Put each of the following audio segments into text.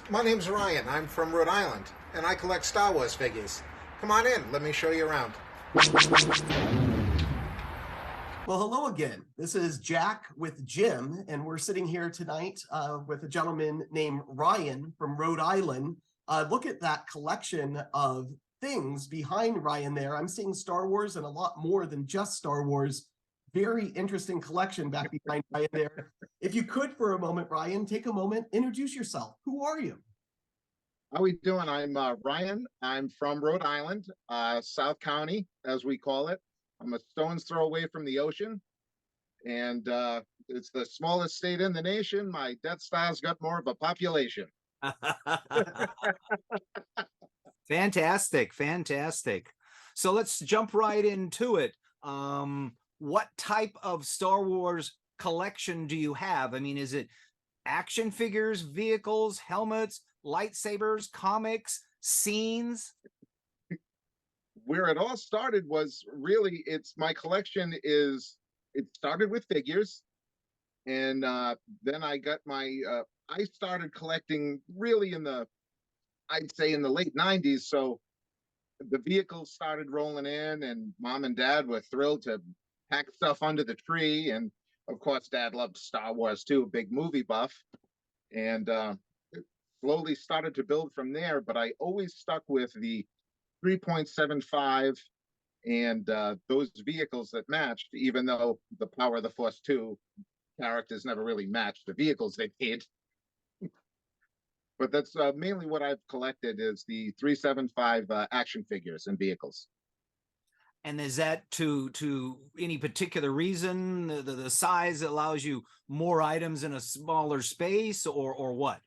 My name's Ryan. I'm from Rhode Island, and I collect Star Wars figures. Come on in, let me show you around. Well, hello again. This is Jack with Jim, and we're sitting here tonight with a gentleman named Ryan from Rhode Island. Look at that collection of things behind Ryan there. I'm seeing Star Wars and a lot more than just Star Wars. Very interesting collection back behind Ryan there. If you could, for a moment, Ryan, take a moment, introduce yourself. Who are you? How we doing? I'm Ryan. I'm from Rhode Island, South County, as we call it. I'm a stone's throw away from the ocean, and it's the smallest state in the nation. My Death Star's got more of a population. Fantastic, fantastic. So let's jump right into it. What type of Star Wars collection do you have? I mean, is it action figures, vehicles, helmets, lightsabers, comics, scenes? Where it all started was really, it's my collection is, it started with figures, and then I got my, I started collecting really in the, I'd say in the late 90s. So the vehicles started rolling in, and mom and dad were thrilled to pack stuff under the tree. And of course, dad loved Star Wars too, a big movie buff. And it slowly started to build from there. But I always stuck with the 3.75 and those vehicles that matched, even though the Power of the Force 2 characters never really matched the vehicles they made. But that's mainly what I've collected is the 375 action figures and vehicles. And is that to any particular reason? The size allows you more items in a smaller space, or what?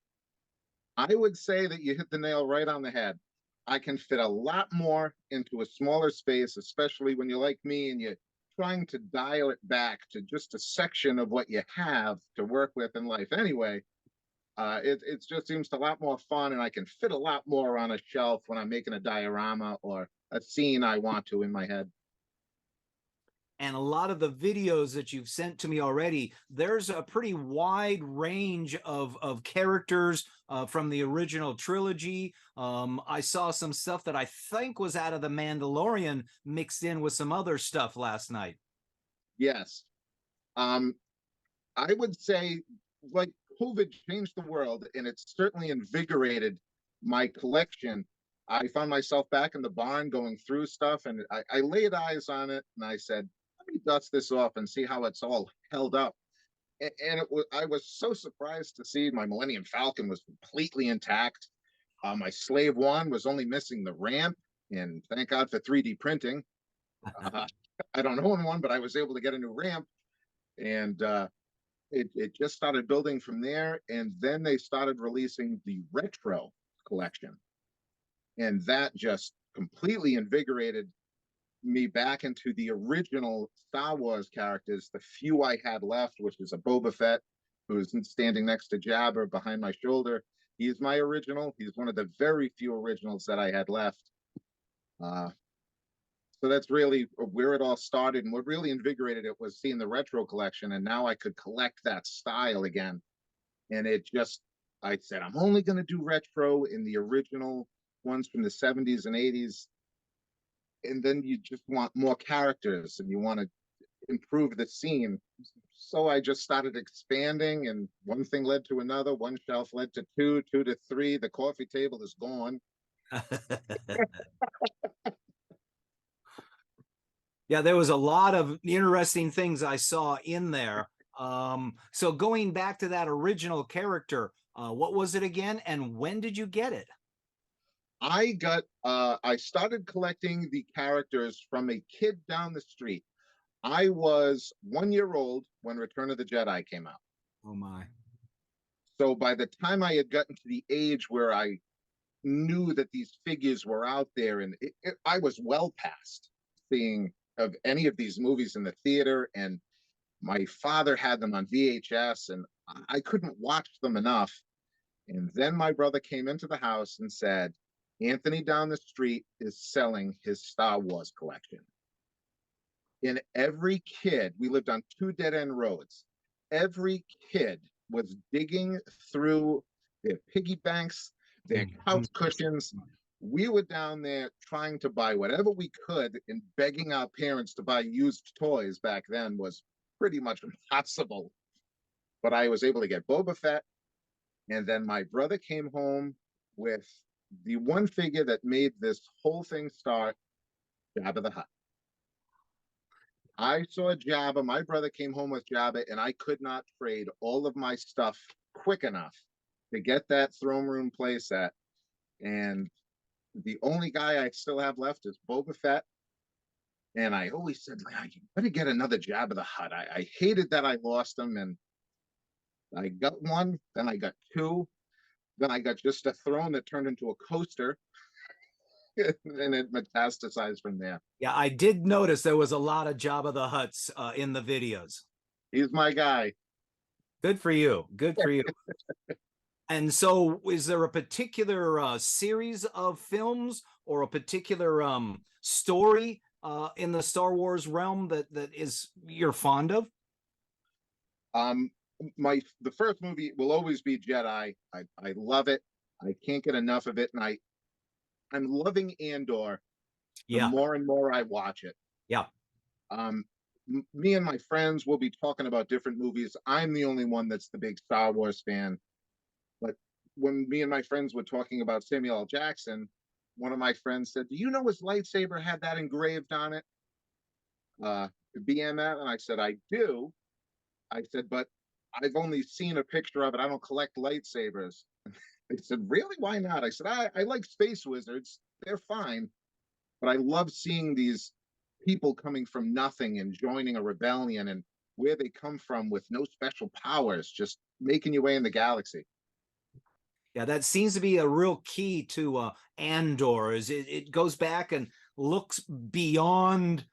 I would say that you hit the nail right on the head. I can fit a lot more into a smaller space, especially when you're like me and you're trying to dial it back to just a section of what you have to work with in life anyway. It just seems a lot more fun, and I can fit a lot more on a shelf when I'm making a diorama or a scene I want to in my head. And a lot of the videos that you've sent to me already, there's a pretty wide range of characters from the original trilogy. I saw some stuff that I think was out of The Mandalorian mixed in with some other stuff last night. Yes. I would say, like, COVID changed the world, and it's certainly invigorated my collection. I found myself back in the barn going through stuff, and I laid eyes on it, and I said, let me dust this off and see how it's all held up. And I was so surprised to see my Millennium Falcon was completely intact. My Slave One was only missing the ramp, and thank God for 3D printing. I don't own one, but I was able to get a new ramp, and it just started building from there. And then they started releasing the retro collection, and that just completely invigorated me back into the original Star Wars characters, the few I had left, which is a Boba Fett who's standing next to Jabba behind my shoulder. He's my original. He's one of the very few originals that I had left. So that's really where it all started. And what really invigorated it was seeing the retro collection. And now I could collect that style again. And it just, I said, I'm only going to do retro in the original ones from the 70s and 80s. And then you just want more characters and you want to improve the scene. So I just started expanding, and one thing led to another. One shelf led to two, two to three. The coffee table is gone. Yeah, there was a lot of interesting things I saw in there. So going back to that original character, what was it again, and when did you get it? I started collecting the characters from a kid down the street. I was 1 year old when Return of the Jedi came out. Oh my. So by the time I had gotten to the age where I knew that these figures were out there, and I was well past seeing of any of these movies in the theater, and my father had them on VHS, and I couldn't watch them enough. And then my brother came into the house and said, Anthony down the street is selling his Star Wars collection. And every kid, we lived on two dead end roads. Every kid was digging through their piggy banks, their couch cushions. We were down there trying to buy whatever we could, and begging our parents to buy used toys back then was pretty much impossible. But I was able to get Boba Fett, and then my brother came home with the one figure that made this whole thing start, Jabba the Hutt. I saw Jabba, my brother came home with Jabba, and I could not trade all of my stuff quick enough to get that throne room playset. And the only guy I still have left is Boba Fett. And I always said, I better get another Jabba the Hutt. I hated that I lost him, and I got one, then I got two, then I got just a throne that turned into a coaster, and it metastasized from there. Yeah, I did notice there was a lot of Jabba the Hutts in the videos. He's my guy. Good for you. Good for you. And so, is there a particular series of films or a particular story in the Star Wars realm that is you're fond of? The first movie will always be Jedi. I love it. I can't get enough of it, and I'm loving Andor. The Yeah. more and more I watch it. Yeah. Me and my friends will be talking about different movies. I'm the only one that's the big Star Wars fan. But when me and my friends were talking about Samuel L. Jackson, one of my friends said, "Do you know his lightsaber had that engraved on it?" BMF, and I said, "I do." I said, "But I've only seen a picture of it. I don't collect lightsabers." They said, "Really? Why not?" I said, I like space wizards. They're fine. But I love seeing these people coming from nothing and joining a rebellion, and where they come from with no special powers, just making your way in the galaxy. Yeah, that seems to be a real key to Andor. Is it goes back and looks beyond,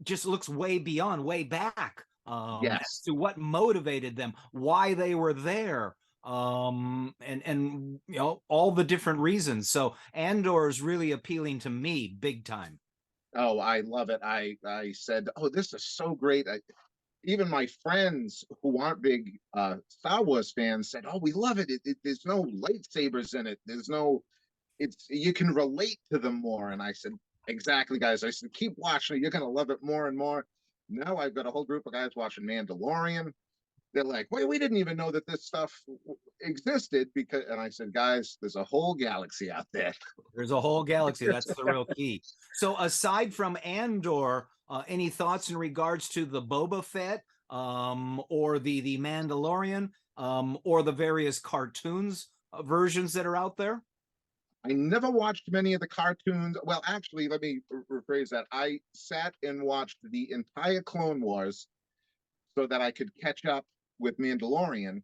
just looks way beyond, way back, as Yes. to what motivated them, why they were there, and you know, all the different reasons. So Andor is really appealing to me big time. Oh, I love it. I said, "Oh, this is so great." Even my friends who aren't big Star Wars fans said, "Oh, we love it. There's no lightsabers in it. There's no, it's, you can relate to them more." And I said, "Exactly, guys." I said, "Keep watching it. You're gonna love it more and more." Now I've got a whole group of guys watching Mandalorian. They're like, "Wait, we didn't even know that this stuff existed." Because, and I said, "Guys, there's a whole galaxy out there." There's a whole galaxy. That's the real key. So aside from Andor, any thoughts in regards to the Boba Fett, or the Mandalorian, or the various cartoons versions that are out there? I never watched many of the cartoons. Well, actually, let me rephrase that. I sat and watched the entire Clone Wars so that I could catch up with Mandalorian.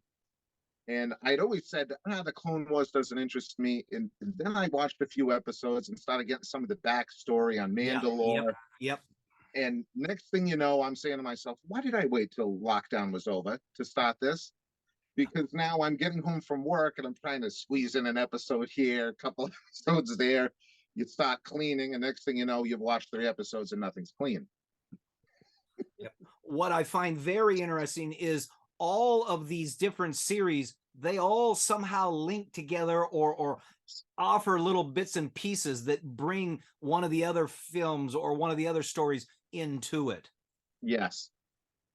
And I'd always said, the Clone Wars doesn't interest me. And then I watched a few episodes and started getting some of the backstory on Mandalore. Yep. And next thing you know, I'm saying to myself, why did I wait till lockdown was over to start this? Because now I'm getting home from work and I'm trying to squeeze in an episode here, a couple episodes there. You start cleaning, and next thing you know, you've watched 3 episodes and nothing's clean. Yep. What I find very interesting is all of these different series, they all somehow link together or offer little bits and pieces that bring one of the other films or one of the other stories into it. Yes.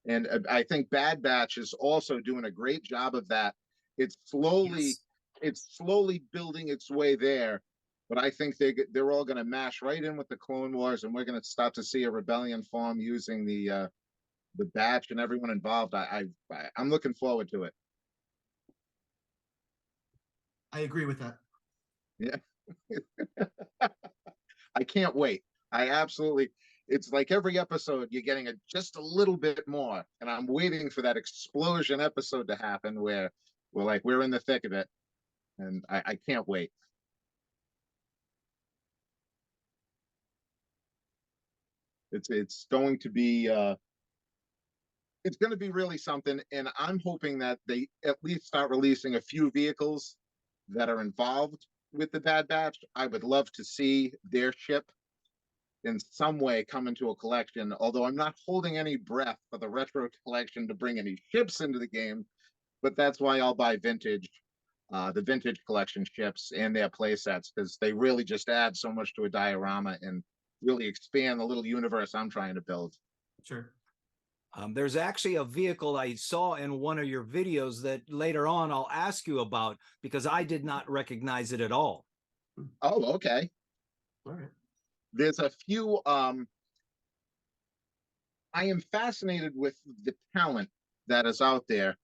And I think Bad Batch is also doing a great job of that. It's slowly, it's slowly building its way there, but I think they're all going to mash right in with the Clone Wars, and we're going to start to see a rebellion form using the Batch and everyone involved. I'm looking forward to it. I agree with that. Yeah. I can't wait. I absolutely, it's like every episode you're getting just a little bit more, and I'm waiting for that explosion episode to happen where we're in the thick of it, and I can't wait. It's going to be it's going to be really something, and I'm hoping that they at least start releasing a few vehicles that are involved with the Bad Batch. I would love to see their ship in some way come into a collection, although I'm not holding any breath for the retro collection to bring any ships into the game. but that's why I'll buy the vintage collection ships and their play sets, because they really just add so much to a diorama and really expand the little universe I'm trying to build. Sure. There's actually a vehicle I saw in one of your videos that later on I'll ask you about because I did not recognize it at all. Oh, okay. All right. There's a few. I am fascinated with the talent that is out there.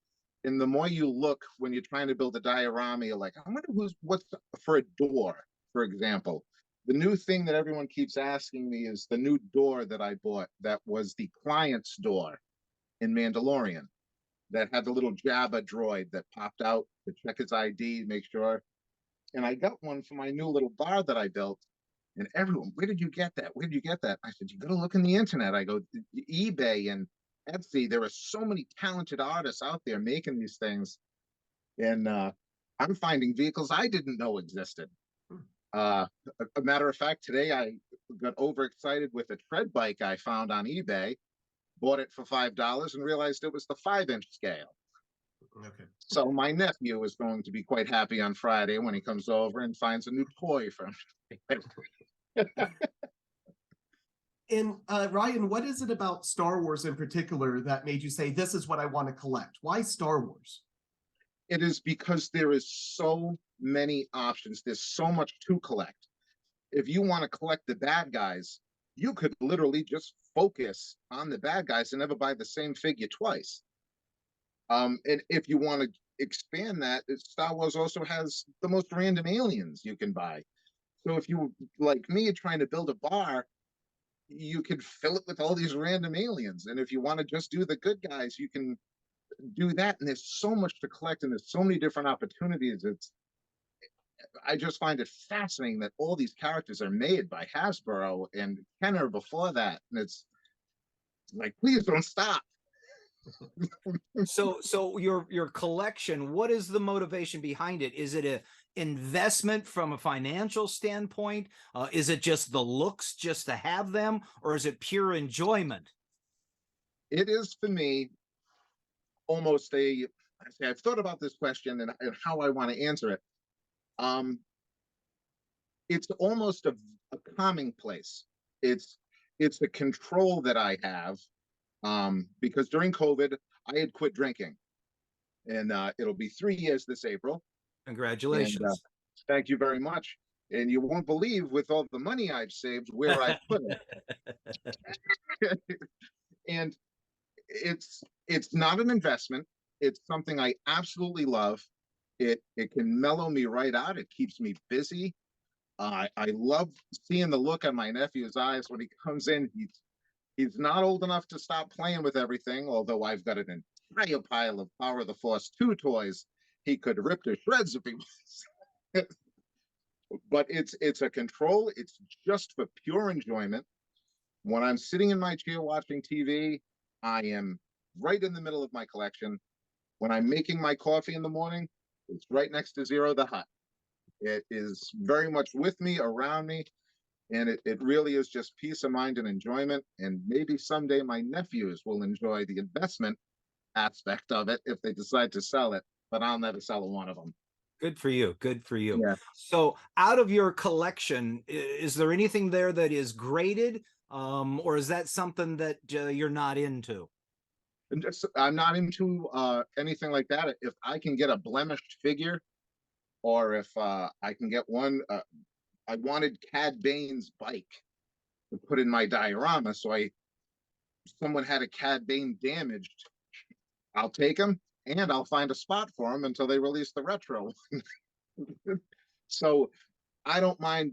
And the more you look when you're trying to build a diorama, you're like, I wonder what's for a door, for example. The new thing that everyone keeps asking me is the new door that I bought that was the client's door in Mandalorian that had the little Jabba droid that popped out to check his ID, make sure. And I got one for my new little bar that I built. And everyone, where did you get that? Where did you get that? I said, you got to look in the internet. I go, eBay and Etsy. There are so many talented artists out there making these things. And I'm finding vehicles I didn't know existed. A matter of fact, today I got overexcited with a tread bike I found on eBay, bought it for $5 and realized it was the 5-inch scale. Okay. So my nephew is going to be quite happy on Friday when he comes over and finds a new toy from And Ryan, what is it about Star Wars in particular that made you say, this is what I want to collect? Why Star Wars? It is because there is so many options. There's so much to collect. If you want to collect the bad guys, you could literally just focus on the bad guys and never buy the same figure twice. And if you want to expand that, Star Wars also has the most random aliens you can buy. So if you, like me, trying to build a bar, you could fill it with all these random aliens. And if you want to just do the good guys, you can do that. And there's so much to collect and there's so many different opportunities. I just find it fascinating that all these characters are made by Hasbro and Kenner before that. And it's like, please don't stop. So your collection, what is the motivation behind it? Is it a investment from a financial standpoint? Is it just the looks just to have them, or is it pure enjoyment? It is for me almost I've thought about this question and how I want to answer it. It's almost a calming place. It's a control that I have, because during COVID, I had quit drinking, and it'll be 3 years this April. Congratulations. And thank you very much. And you won't believe, with all the money I've saved, where I put it. And it's not an investment. It's something I absolutely love. It can mellow me right out. It keeps me busy. I love seeing the look on my nephew's eyes when he comes in. He's not old enough to stop playing with everything, although I've got an entire pile of Power of the Force 2 toys he could rip to shreds if he wants. But it's a control. It's just for pure enjoyment. When I'm sitting in my chair watching TV, I am right in the middle of my collection. When I'm making my coffee in the morning, it's right next to Zero the Hutt. It is very much with me, around me, and it really is just peace of mind and enjoyment. And maybe someday my nephews will enjoy the investment aspect of it if they decide to sell it, but I'll never sell one of them. Good for you. Good for you. Yeah. So out of your collection, is there anything there that is graded? Or is that something that you're not into? And I'm not into anything like that. If I can get a blemished figure, or if I can get one, I wanted Cad Bane's bike to put in my diorama. So someone had a Cad Bane damaged. I'll take them and I'll find a spot for them until they release the retro. So I don't mind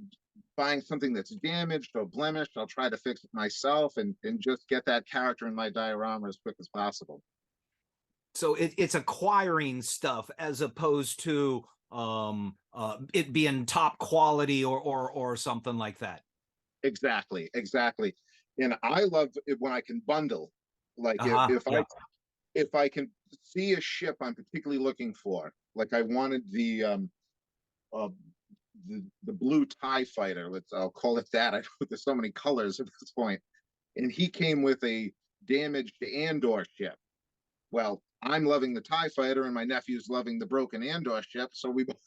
buying something that's damaged or blemished. I'll try to fix it myself and just get that character in my diorama as quick as possible. So it's acquiring stuff as opposed to it being top quality or something like that. Exactly. And I love it when I can bundle. Like if I can see a ship I'm particularly looking for, like I wanted the blue TIE fighter. I'll call it that. There's so many colors at this point. And he came with a damaged Andor ship. Well, I'm loving the TIE fighter and my nephew's loving the broken Andor ship, so we both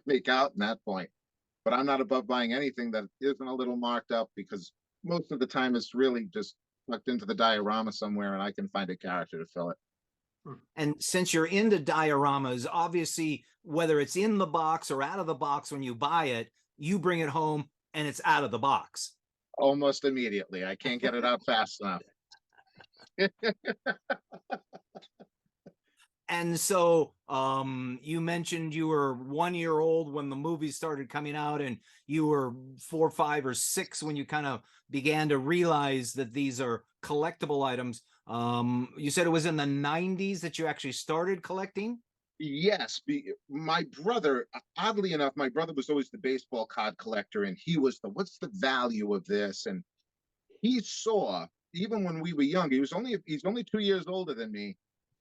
make out in that point. But I'm not above buying anything that isn't a little marked up, because most of the time it's really just tucked into the diorama somewhere and I can find a character to fill it. And since you're into dioramas, obviously, whether it's in the box or out of the box when you buy it, you bring it home and it's out of the box. Almost immediately. I can't get it out fast enough. And so you mentioned you were 1 year old when the movies started coming out, and you were 4, 5, or 6 when you kind of began to realize that these are collectible items. You said it was in the 90s that you actually started collecting? Yes, my brother, oddly enough, my brother was always the baseball card collector, and he was what's the value of this? And he saw, even when we were young, he's only 2 years older than me.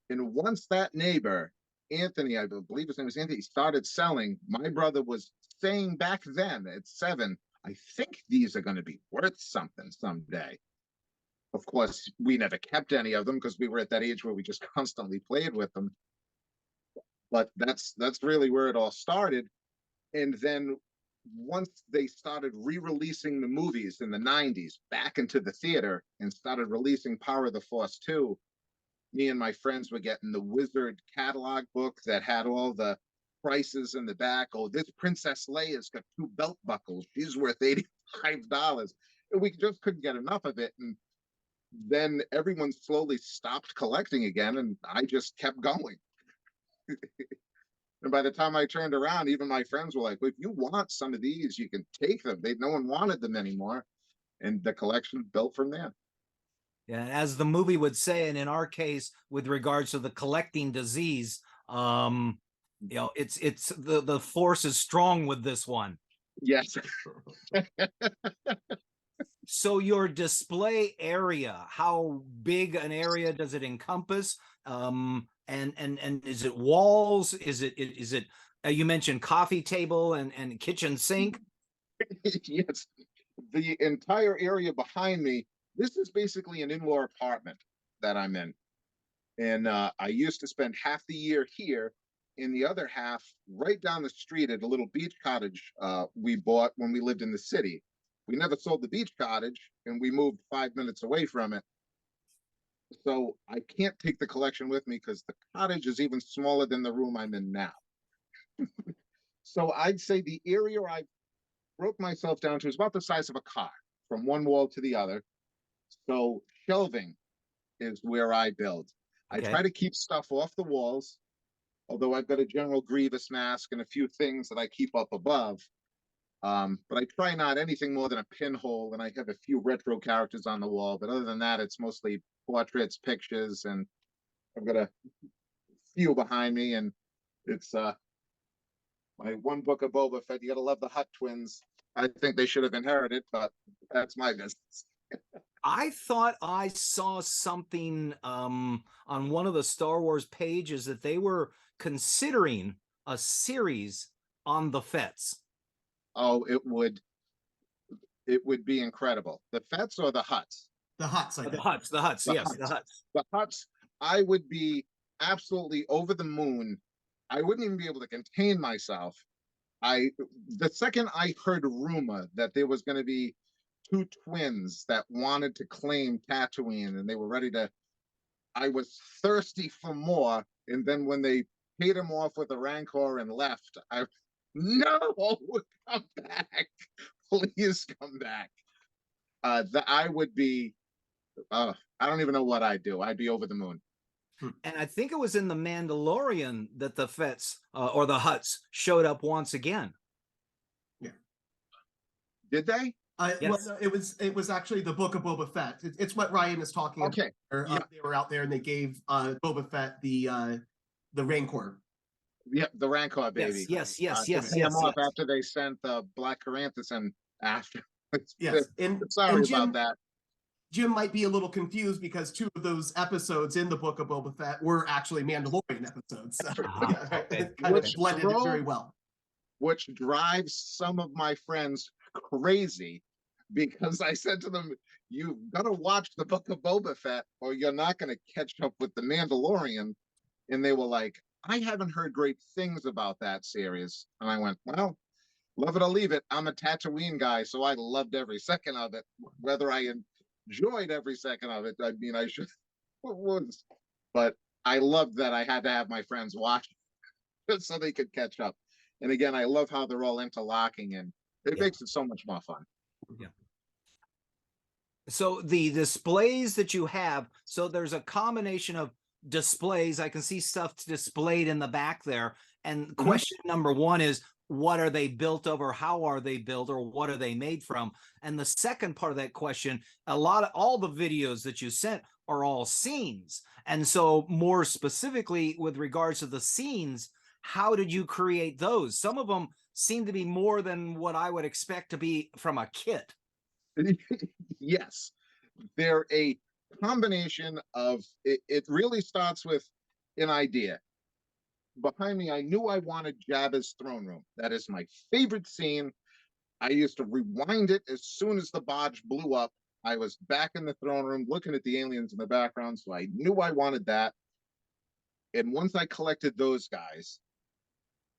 And once that neighbor, Anthony, I believe his name was Anthony, started selling, my brother was saying back then at 7, I think these are going to be worth something someday. Of course, we never kept any of them because we were at that age where we just constantly played with them. But that's really where it all started. And then once they started re-releasing the movies in the 90s back into the theater and started releasing Power of the Force 2, me and my friends were getting the Wizard catalog book that had all the prices in the back. Oh, this Princess Leia's got 2 belt buckles. She's worth $85. And we just couldn't get enough of it. And then everyone slowly stopped collecting again, and I just kept going. And by the time I turned around, even my friends were like, well, if you want some of these, you can take them. No one wanted them anymore. And the collection built from there. Yeah, as the movie would say, and in our case, with regards to the collecting disease, it's the force is strong with this one. Yes. So your display area, how big an area does it encompass? And is it walls? Is it you mentioned coffee table and kitchen sink? Yes. The entire area behind me, this is basically an in-law apartment that I'm in. And I used to spend half the year here, in the other half right down the street at a little beach cottage we bought when we lived in the city. We never sold the beach cottage, and we moved 5 minutes away from it. So I can't take the collection with me because the cottage is even smaller than the room I'm in now. So I'd say the area I broke myself down to is about the size of a car from one wall to the other. So shelving is where I build. Okay. I try to keep stuff off the walls, although I've got a General Grievous mask and a few things that I keep up above. But I try not anything more than a pinhole, and I have a few retro characters on the wall. But other than that, it's mostly portraits, pictures, and I've got a few behind me. And it's my one book of Boba Fett. You gotta love the Hutt twins. I think they should have inherited, but that's my business. I thought I saw something on one of the Star Wars pages that they were considering a series on the Fetts. Oh, it would be incredible. The Fetts or the Hutts? The Hutts, the Hutts, yes, the Hutts. The Hutts, I would be absolutely over the moon. I wouldn't even be able to contain myself. The second I heard a rumor that there was going to be 2 twins that wanted to claim Tatooine and they were ready to, I was thirsty for more. And then when they paid him off with a Rancor and left, no, come back. Please come back. I would be, I don't even know what I'd do. I'd be over the moon. And I think it was in The Mandalorian that the Fetts or the Hutts showed up once again. Yeah. Did they? Yes. Well, no, it was actually the Book of Boba Fett. It's what Ryan is talking about. Okay. Yeah. They were out there and they gave Boba Fett the Rancor. Yeah, the Rancor baby. Yes. Off after they sent Black Caranthus in after. Yes, sorry about that. Jim might be a little confused because 2 of those episodes in the Book of Boba Fett were actually Mandalorian episodes. So, it kind of blended it very well. Which drives some of my friends crazy, because I said to them, you've got to watch the Book of Boba Fett or you're not going to catch up with the Mandalorian. and they were like, I haven't heard great things about that series. And I went, well, love it or leave it. I'm a Tatooine guy, so I loved every second of it. Whether I enjoyed every second of it, I mean, I should was, but I loved that I had to have my friends watch it so they could catch up. And again, I love how they're all interlocking, and it Yeah. makes it so much more fun. Yeah. So the displays that you have, so there's a combination of displays. I can see stuff displayed in the back there. And question number one is, what are they built of, or how are they built, or what are they made from? And the second part of that question, all the videos that you sent are all scenes. And so more specifically with regards to the scenes, how did you create those? Some of them seem to be more than what I would expect to be from a kit. Yes, they're a combination of it really starts with an idea. Behind me, I knew I wanted Jabba's throne room. That is my favorite scene. I used to rewind it as soon as the barge blew up. I was back in the throne room looking at the aliens in the background, so I knew I wanted that. And once I collected those guys,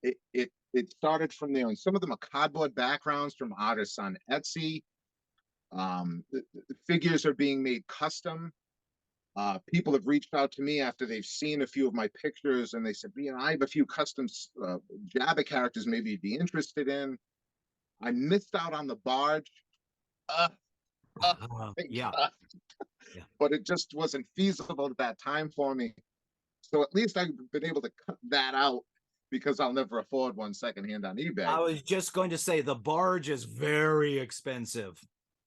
it started from there. And some of them are cardboard backgrounds from artists on Etsy. The figures are being made custom. People have reached out to me after they've seen a few of my pictures, and they said, you know, I have a few custom Jabba characters maybe you'd be interested in. I missed out on the barge. Yeah. Yeah. But it just wasn't feasible at that time for me. So at least I've been able to cut that out, because I'll never afford one secondhand on eBay. I was just going to say the barge is very expensive.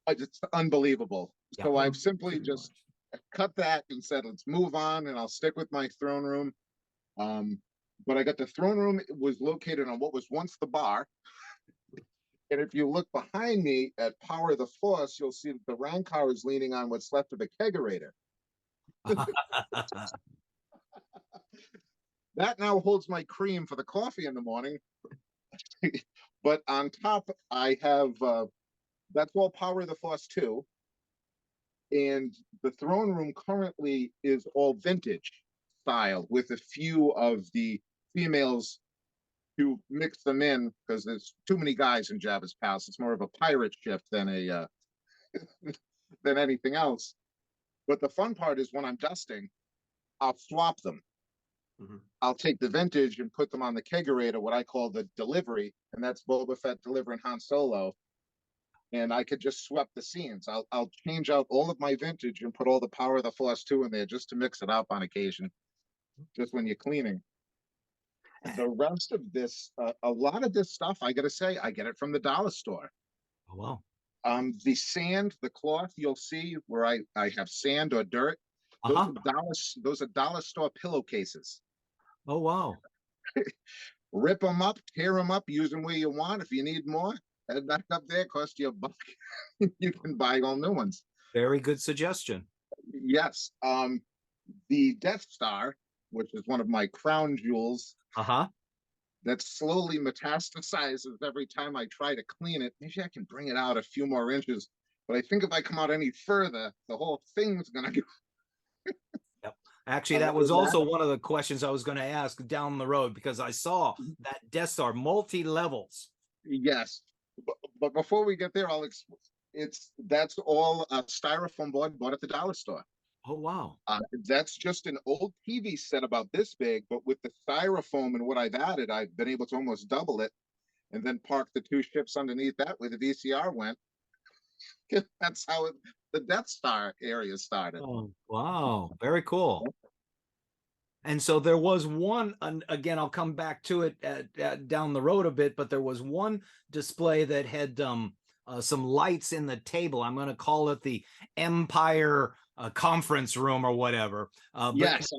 It's unbelievable. Yeah. So I've simply just cut that and said, let's move on, and I'll stick with my throne room. But I got the throne room. It was located on what was once the bar. And if you look behind me at Power of the Force, you'll see that the Rancor is leaning on what's left of a kegerator. That now holds my cream for the coffee in the morning. But on top, I have that's all Power of the Force 2. And the throne room currently is all vintage style, with a few of the females to mix them in, because there's too many guys in Jabba's palace. It's more of a pirate ship than a than anything else. But the fun part is when I'm dusting, I'll swap them. I'll take the vintage and put them on the kegerator, what I call the delivery, and that's Boba Fett delivering Han Solo. And I could just swap the scenes. I'll change out all of my vintage and put all the Power of the Force 2 in there, just to mix it up on occasion, just when you're cleaning. The rest of this, a lot of this stuff, I gotta say, I get it from the dollar store. Oh, wow. The sand, the cloth, you'll see where I have sand or dirt. Those are dollar store pillowcases. Oh, wow. Rip them up, tear them up, use them where you want. If you need more, head back up there, cost you $1. You can buy all new ones. Very good suggestion. Yes. The Death Star, which is one of my crown jewels, that slowly metastasizes every time I try to clean it. Maybe I can bring it out a few more inches, but I think if I come out any further, the whole thing's gonna go. Yep. Actually, that was also one of the questions I was going to ask down the road, because I saw that Death Star multi-levels. Yes, but before we get there, that's all styrofoam board bought at the dollar store. Oh, wow. That's just an old TV set about this big, but with the styrofoam and what I've added, I've been able to almost double it, and then park the 2 ships underneath that where the VCR went. That's how the Death Star area started. Oh, wow. Very cool. And so there was one, again, I'll come back to it down the road a bit, but there was one display that had some lights in the table. I'm going to call it the Empire conference room or whatever. Yes.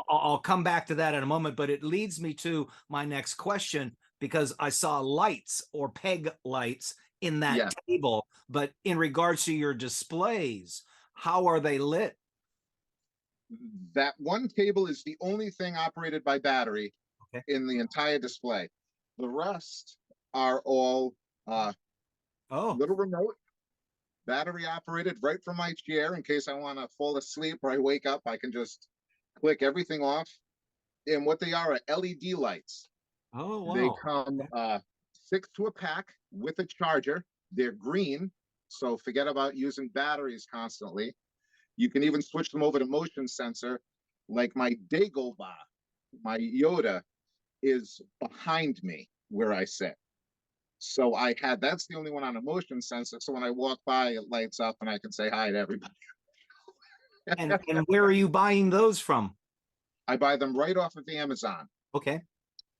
I'll come back to that in a moment, but it leads me to my next question, because I saw lights or peg lights in that table, but in regards to your displays, how are they lit? That one table is the only thing operated by battery in the entire display. The rest are all little remote, battery operated, right from my chair. In case I want to fall asleep or I wake up, I can just click everything off. And what they are LED lights. Oh, wow. They come 6 to a pack with a charger. They're green, so forget about using batteries constantly. You can even switch them over to motion sensor, like my Dagobah, my Yoda, is behind me where I sit. So that's the only one on a motion sensor. So when I walk by, it lights up and I can say hi to everybody. And where are you buying those from? I buy them right off of Amazon. Okay.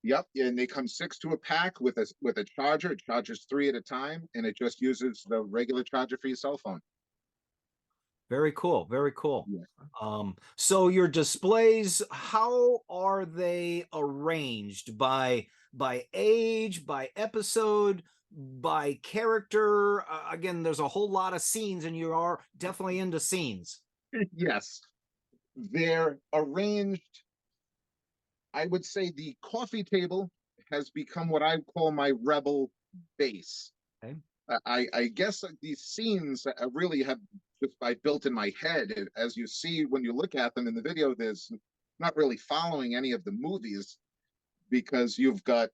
Yep, and they come 6 to a pack with a charger. It charges 3 at a time, and it just uses the regular charger for your cell phone. Very cool. Very cool. Yeah. So your displays, how are they arranged? By age, by episode, by character? Again, there's a whole lot of scenes, and you are definitely into scenes. Yes, they're arranged. I would say the coffee table has become what I call my rebel base. Okay. I guess these scenes really have just I built in my head. As you see when you look at them in the video, there's not really following any of the movies because you've got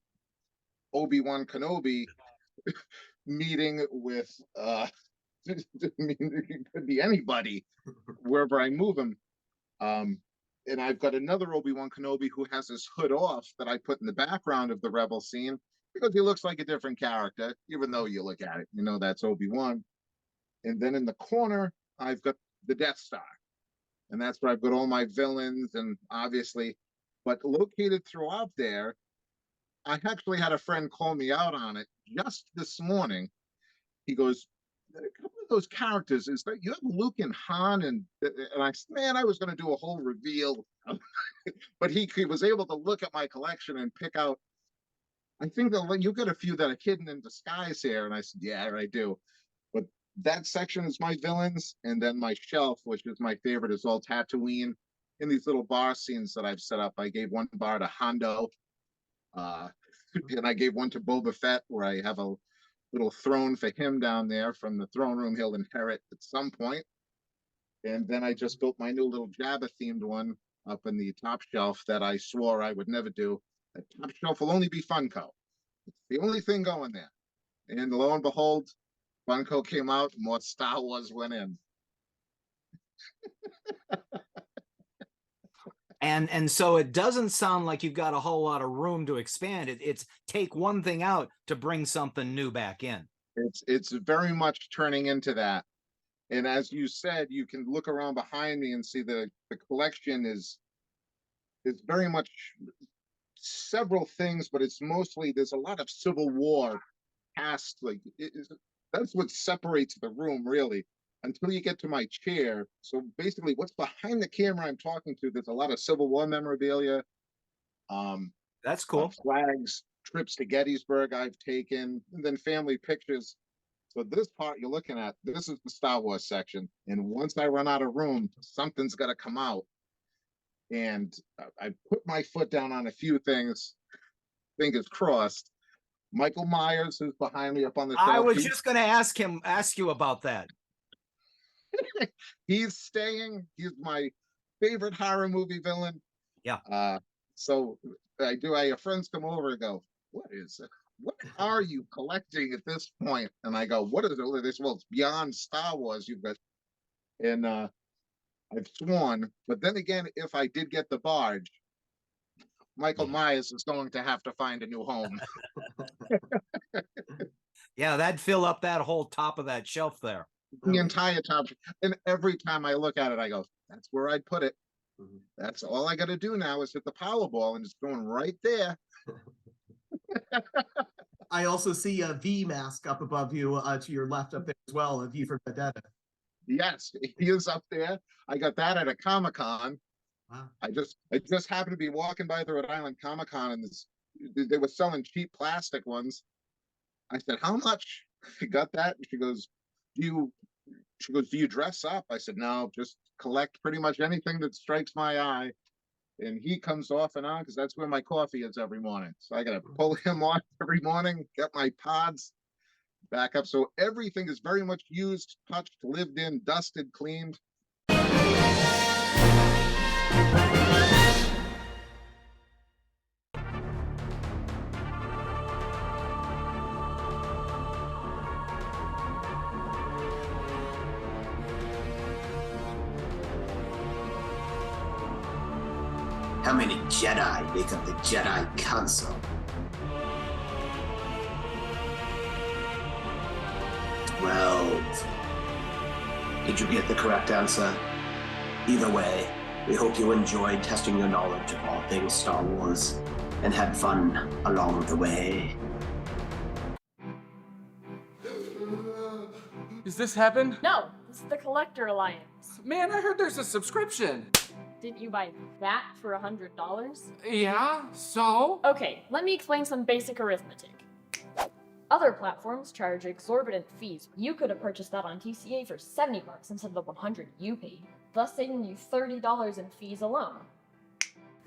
Obi-Wan Kenobi meeting with I mean, it could be anybody wherever I move him. And I've got another Obi-Wan Kenobi who has his hood off that I put in the background of the Rebel scene because he looks like a different character, even though you look at it, you know that's Obi-Wan. And then in the corner, I've got the Death Star. And that's where I've got all my villains and obviously, but located throughout there, I actually had a friend call me out on it just this morning. He goes, a couple of those characters is that you have Luke and Han and I said, man, I was going to do a whole reveal, but he was able to look at my collection and pick out. I think that you got a few that are hidden in disguise here, and I said, yeah, I do. But that section is my villains, and then my shelf, which is my favorite, is all Tatooine. In these little bar scenes that I've set up, I gave one bar to Hondo, and I gave one to Boba Fett, where I have a little throne for him down there from the throne room he'll inherit at some point. And then I just built my new little Jabba themed one up in the top shelf that I swore I would never do. The top shelf will only be Funko. It's the only thing going there. And lo and behold, Funko came out, more Star Wars went in. And so it doesn't sound like you've got a whole lot of room to expand it. It's take one thing out to bring something new back in. It's very much turning into that. And as you said, you can look around behind me and see the collection is very much several things, but it's mostly there's a lot of Civil War past, like that's what separates the room really until you get to my chair. So basically what's behind the camera I'm talking to, there's a lot of Civil War memorabilia, that's cool, flags, trips to Gettysburg I've taken, and then family pictures. So this part you're looking at, this is the Star Wars section, and once I run out of room, something's got to come out. And I put my foot down on a few things, fingers crossed. Michael Myers is behind me up on the shelf. I was just going to ask you about that. He's staying. He's my favorite horror movie villain. Yeah. So I have friends come over and go, what is it? What are you collecting at this point? And I go, what is it? This, well, it's beyond Star Wars. You've got, and I've sworn, but then again, if I did get the barge, Michael Myers is going to have to find a new home. Yeah, that'd fill up that whole top of that shelf there. The entire top. And every time I look at it, I go, that's where I'd put it. That's all I got to do now is hit the Powerball, and it's going right there. I also see a V mask up above you to your left up there as well, a V for Vendetta. Yes, he is up there. I got that at a Comic-Con. Wow. I just happened to be walking by the Rhode Island Comic-Con, and they were selling cheap plastic ones. I said, how much? She got that. She goes, do you dress up? I said, no, just collect pretty much anything that strikes my eye. And he comes off and on because that's where my coffee is every morning. So I got to pull him on every morning, get my pods back up. So everything is very much used, touched, lived in, dusted, cleaned. How many Jedi make up the Jedi Council? 12. Did you get the correct answer? Either way, we hope you enjoyed testing your knowledge of all things Star Wars and had fun along the way. Is this heaven? No, this is the Collector Alliance. Man, I heard there's a subscription. Didn't you buy that for $100? Yeah, so? Okay, let me explain some basic arithmetic. Other platforms charge exorbitant fees. You could have purchased that on TCA for $70 instead of the $100 you paid, thus saving you $30 in fees alone.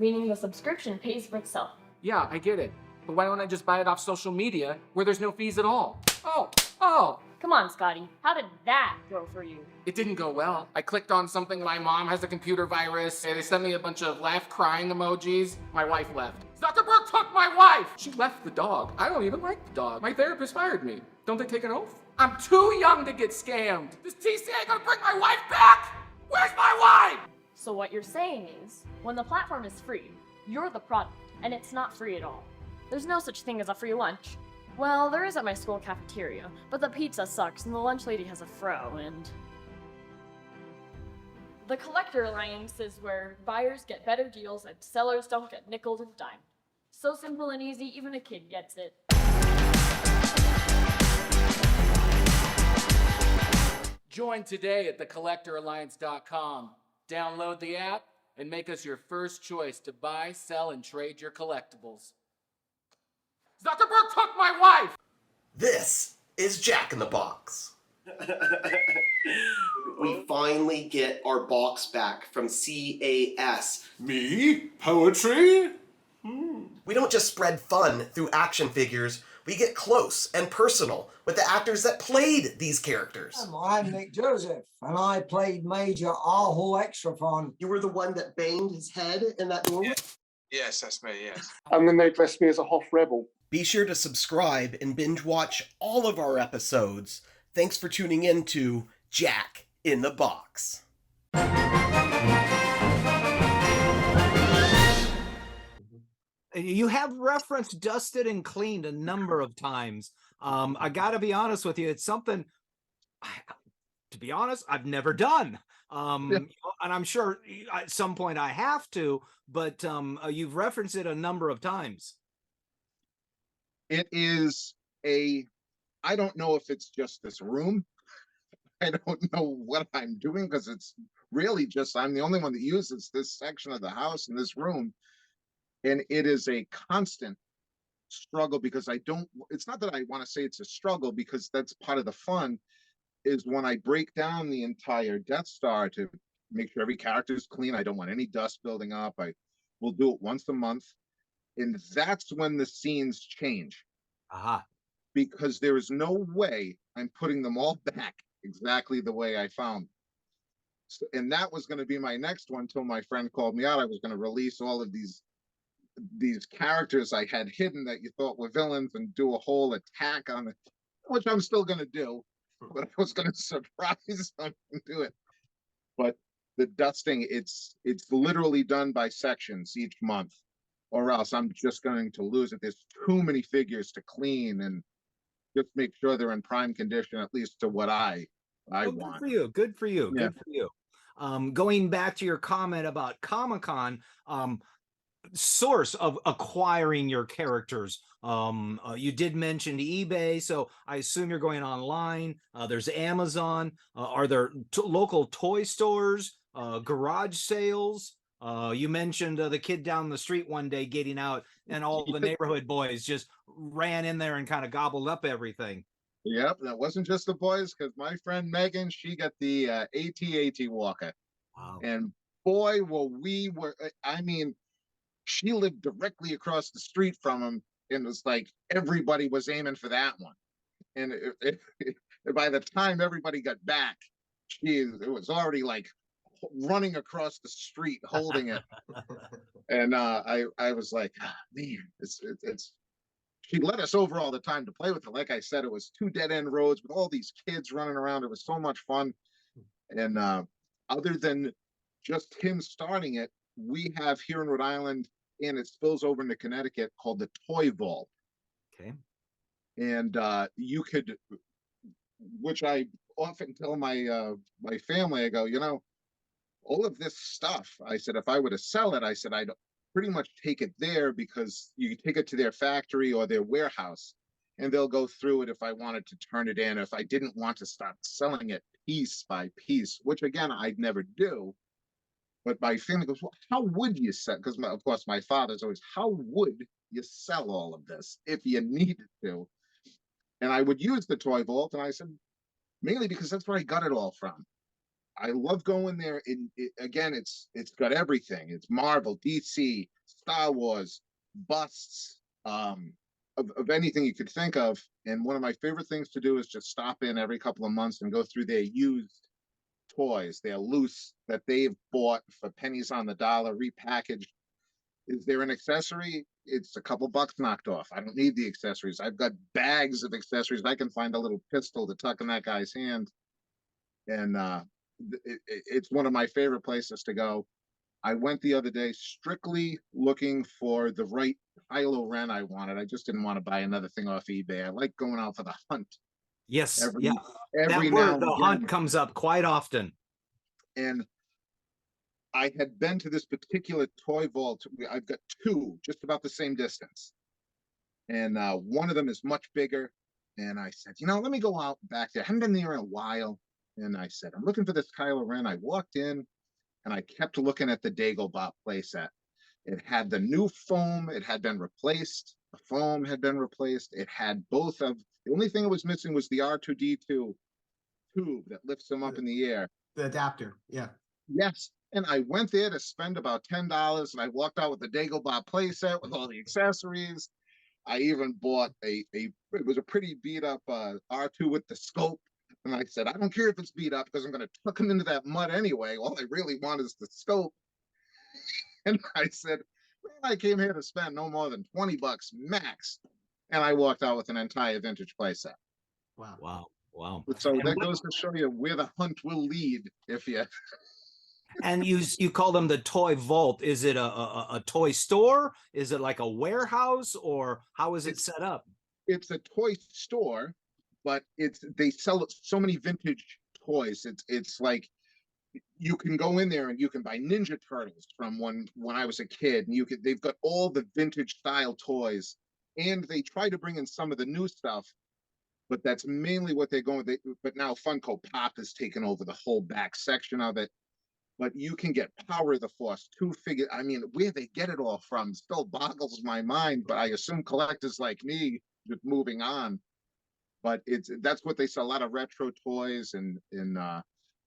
Meaning the subscription pays for itself. Yeah, I get it. But why don't I just buy it off social media where there's no fees at all? Oh! Come on, Scotty, how did that go for you? It didn't go well. I clicked on something, my mom has a computer virus, and they sent me a bunch of laugh crying emojis. My wife left. Zuckerberg took my wife! She left the dog. I don't even like the dog. My therapist fired me. Don't they take an oath? I'm too young to get scammed. Is TCA gonna bring my wife back? Where's my wife? So what you're saying is, when the platform is free, you're the product, and it's not free at all. There's no such thing as a free lunch. Well, there is at my school cafeteria, but the pizza sucks and the lunch lady has a fro, and... The Collector Alliance is where buyers get better deals and sellers don't get nickeled and dimed. So simple and easy, even a kid gets it. Join today at thecollectoralliance.com. Download the app and make us your first choice to buy, sell, and trade your collectibles. Zuckerberg took my wife! This is Jack in the Box. We finally get our box back from CAS. Me? Poetry? We don't just spread fun through action figures, we get close and personal with the actors that played these characters. I'm Nick Joseph, and I played Major Aho Extrafon. You were the one that banged his head in that doorway? Yes, that's me, yes. And then they dressed me as a Hoth rebel. Be sure to subscribe and binge watch all of our episodes. Thanks for tuning in to Jack in the Box. You have referenced Dusted and Cleaned a number of times. I got to be honest with you. It's something, to be honest, I've never done. And I'm sure at some point I have to, but you've referenced it a number of times. It is I don't know if it's just this room. I don't know what I'm doing because it's really just, I'm the only one that uses this section of the house in this room. And it is a constant struggle because it's not that I want to say it's a struggle because that's part of the fun is when I break down the entire Death Star to make sure every character is clean. I don't want any dust building up. I will do it once a month. And that's when the scenes change. Aha. Because there is no way I'm putting them all back exactly the way I found. So, and that was going to be my next one until my friend called me out. I was going to release all of these characters I had hidden that you thought were villains and do a whole attack on it, which I'm still going to do, but I was going to surprise them and do it. But the dusting, it's literally done by sections each month, or else I'm just going to lose it. There's too many figures to clean and just make sure they're in prime condition, at least to what I want. Good for you. Good for you. Yeah. Good for you. Going back to your comment about Comic-Con, source of acquiring your characters. You did mention eBay, so I assume you're going online. There's Amazon. Are there local toy stores, garage sales? You mentioned the kid down the street one day getting out and all the neighborhood boys just ran in there and kind of gobbled up everything. Yep, that wasn't just the boys, because my friend Megan, she got the AT-AT Walker. Wow. And boy, I mean, she lived directly across the street from him, and it was like everybody was aiming for that one. And by the time everybody got back, it was already like running across the street holding it. And I was like, man, it's she let us over all the time to play with it. Like I said, it was 2 dead-end roads with all these kids running around. It was so much fun. And other than just him starting it, we have here in Rhode Island, and it spills over into Connecticut, called the Toy Vault. Okay. And you could, which I often tell my my family, I go, you know, all of this stuff, I said, if I were to sell it, I said, I'd pretty much take it there, because you take it to their factory or their warehouse, and they'll go through it if I wanted to turn it in, if I didn't want to start selling it piece by piece, which again, I'd never do. But my family goes, well, how would you sell? Because of course, my father's always, how would you sell all of this if you needed to? And I would use the Toy Vault, and I said, mainly because that's where I got it all from. I love going there. Again, it's got everything. It's Marvel, DC, Star Wars, busts, of anything you could think of. And one of my favorite things to do is just stop in every couple of months and go through their used toys. They're loose that they've bought for pennies on the dollar, repackaged. Is there an accessory? It's a couple bucks knocked off. I don't need the accessories. I've got bags of accessories. I can find a little pistol to tuck in that guy's hand. And it's one of my favorite places to go. I went the other day strictly looking for the right Kylo Ren I wanted. I just didn't want to buy another thing off eBay. I like going out for the hunt. Yes. Every Yeah. Every That now word, and the again. hunt, comes up quite often. And I had been to this particular toy vault. I've got two just about the same distance. And one of them is much bigger. And I said, you know, let me go out back there. I haven't been there in a while. And I said, I'm looking for this Kylo Ren. I walked in and I kept looking at the Dagobah playset. It had the new foam. It had been replaced. The foam had been replaced. It had both of, the only thing it was missing was the R2D2 tube that lifts them up in the air. The adapter, yeah. Yes. And I went there to spend about $10, and I walked out with the Dagobah playset with all the accessories. I even bought it was a pretty beat up R2 with the scope. And I said, I don't care if it's beat up, because I'm going to tuck him into that mud anyway. All I really want is the scope. And I said, man, I came here to spend no more than 20 bucks max. And I walked out with an entire vintage playset. Wow. Wow. Wow. So that goes to show you where the hunt will lead if you. And you call them the Toy Vault. Is it a toy store? Is it like a warehouse, or how is it set up? It's a toy store, but they sell so many vintage toys. It's like you can go in there and you can buy Ninja Turtles from when I was a kid, and they've got all the vintage style toys, and they try to bring in some of the new stuff, but that's mainly what they're going with. But now Funko Pop has taken over the whole back section of it. But you can get Power of the Force, two-figure. I mean, where they get it all from still boggles my mind, but I assume collectors like me just moving on. But that's what they sell. A lot of retro toys, and a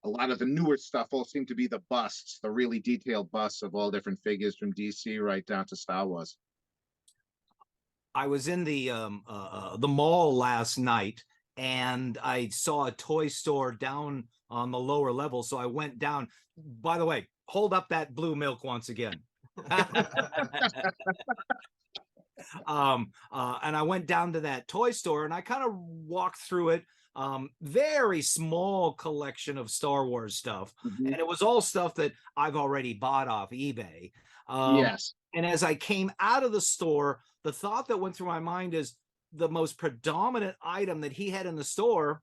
lot of the newer stuff all seem to be the busts, the really detailed busts of all different figures from DC right down to Star Wars. I was in the mall last night, and I saw a toy store down on the lower level. So I went down. By the way, hold up that blue milk once again. And I went down to that toy store, and I kind of walked through it. Very small collection of Star Wars stuff. Mm-hmm. And it was all stuff that I've already bought off eBay. Yes. And as I came out of the store, the thought that went through my mind is the most predominant item that he had in the store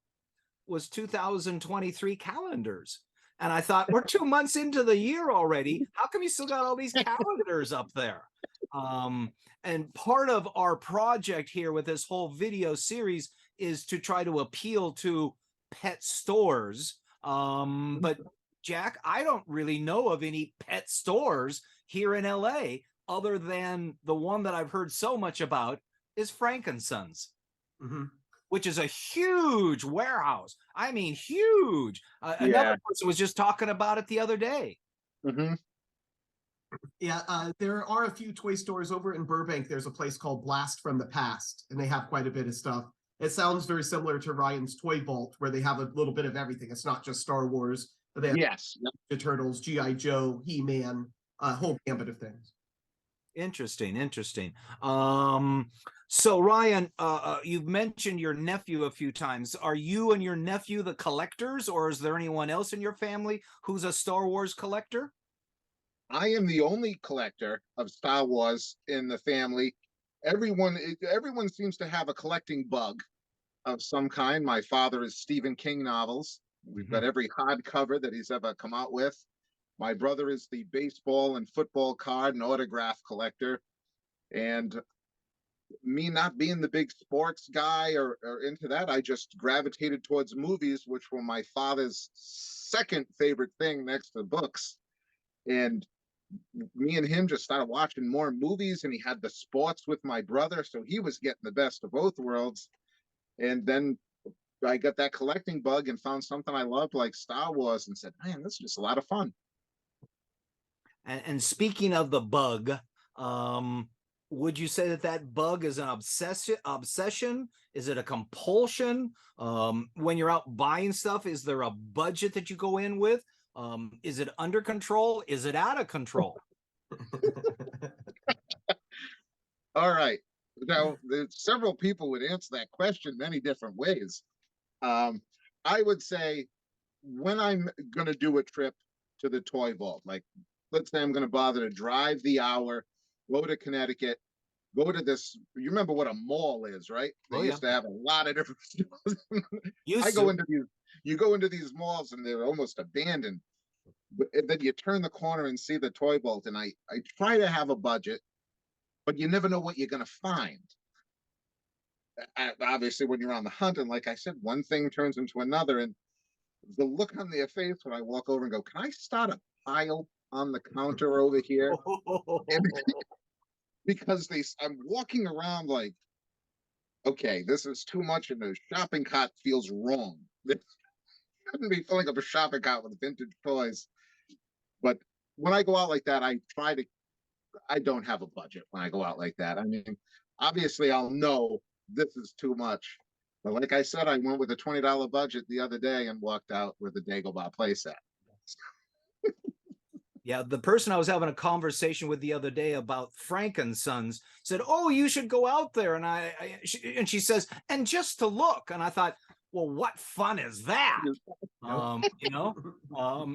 was 2023 calendars. And I thought, we're 2 months into the year already. How come you still got all these calendars up there? And part of our project here with this whole video series is to try to appeal to pet stores. But Jack, I don't really know of any pet stores here in LA other than the one that I've heard so much about is Frankenson's. Mm-hmm. Which is a huge warehouse. I mean, huge. Another person was just talking about it the other day. Mm-hmm. Yeah, there are a few toy stores over in Burbank. There's a place called Blast from the Past, and they have quite a bit of stuff. It sounds very similar to Ryan's Toy Vault, where they have a little bit of everything. It's not just Star Wars, but they have the Turtles, G.I. Joe, He-Man, a whole gambit of things. Interesting. So Ryan, you've mentioned your nephew a few times. Are you and your nephew the collectors, or is there anyone else in your family who's a Star Wars collector? I am the only collector of Star Wars in the family. Everyone seems to have a collecting bug of some kind. My father is Stephen King novels. We've got every hardcover that he's ever come out with. My brother is the baseball and football card and autograph collector. And me not being the big sports guy or into that, I just gravitated towards movies, which were my father's second favorite thing next to books. And me and him just started watching more movies, and he had the sports with my brother, so he was getting the best of both worlds. And then I got that collecting bug and found something I loved like Star Wars and said, man, this is just a lot of fun. And speaking of the bug, would you say that that bug is an obsession? Is it a compulsion? When you're out buying stuff, is there a budget that you go in with? Is it under control? Is it out of control? All right. Now, several people would answer that question many different ways. I would say when I'm going to do a trip to the toy vault, like let's say I'm going to bother to drive the hour, go to Connecticut, go to this. You remember what a mall is, right? They used to have a lot of different stores. You go into these malls and they're almost abandoned. But then you turn the corner and see the toy vault, and I try to have a budget, but you never know what you're going to find. Obviously, when you're on the hunt, and like I said, one thing turns into another, and the look on their face when I walk over and go, "Can I start a pile on the counter over here?" And because I'm walking around like, okay, this is too much, and the shopping cart feels wrong. This shouldn't be filling up a shopping cart with vintage toys. But when I go out like that, I don't have a budget when I go out like that. I mean, obviously I'll know this is too much. But like I said, I went with a $20 budget the other day and walked out with a Dagobah playset. Yeah, the person I was having a conversation with the other day about Frankensons said, "Oh, you should go out there." And she says, "And just to look." And I thought, well, what fun is that?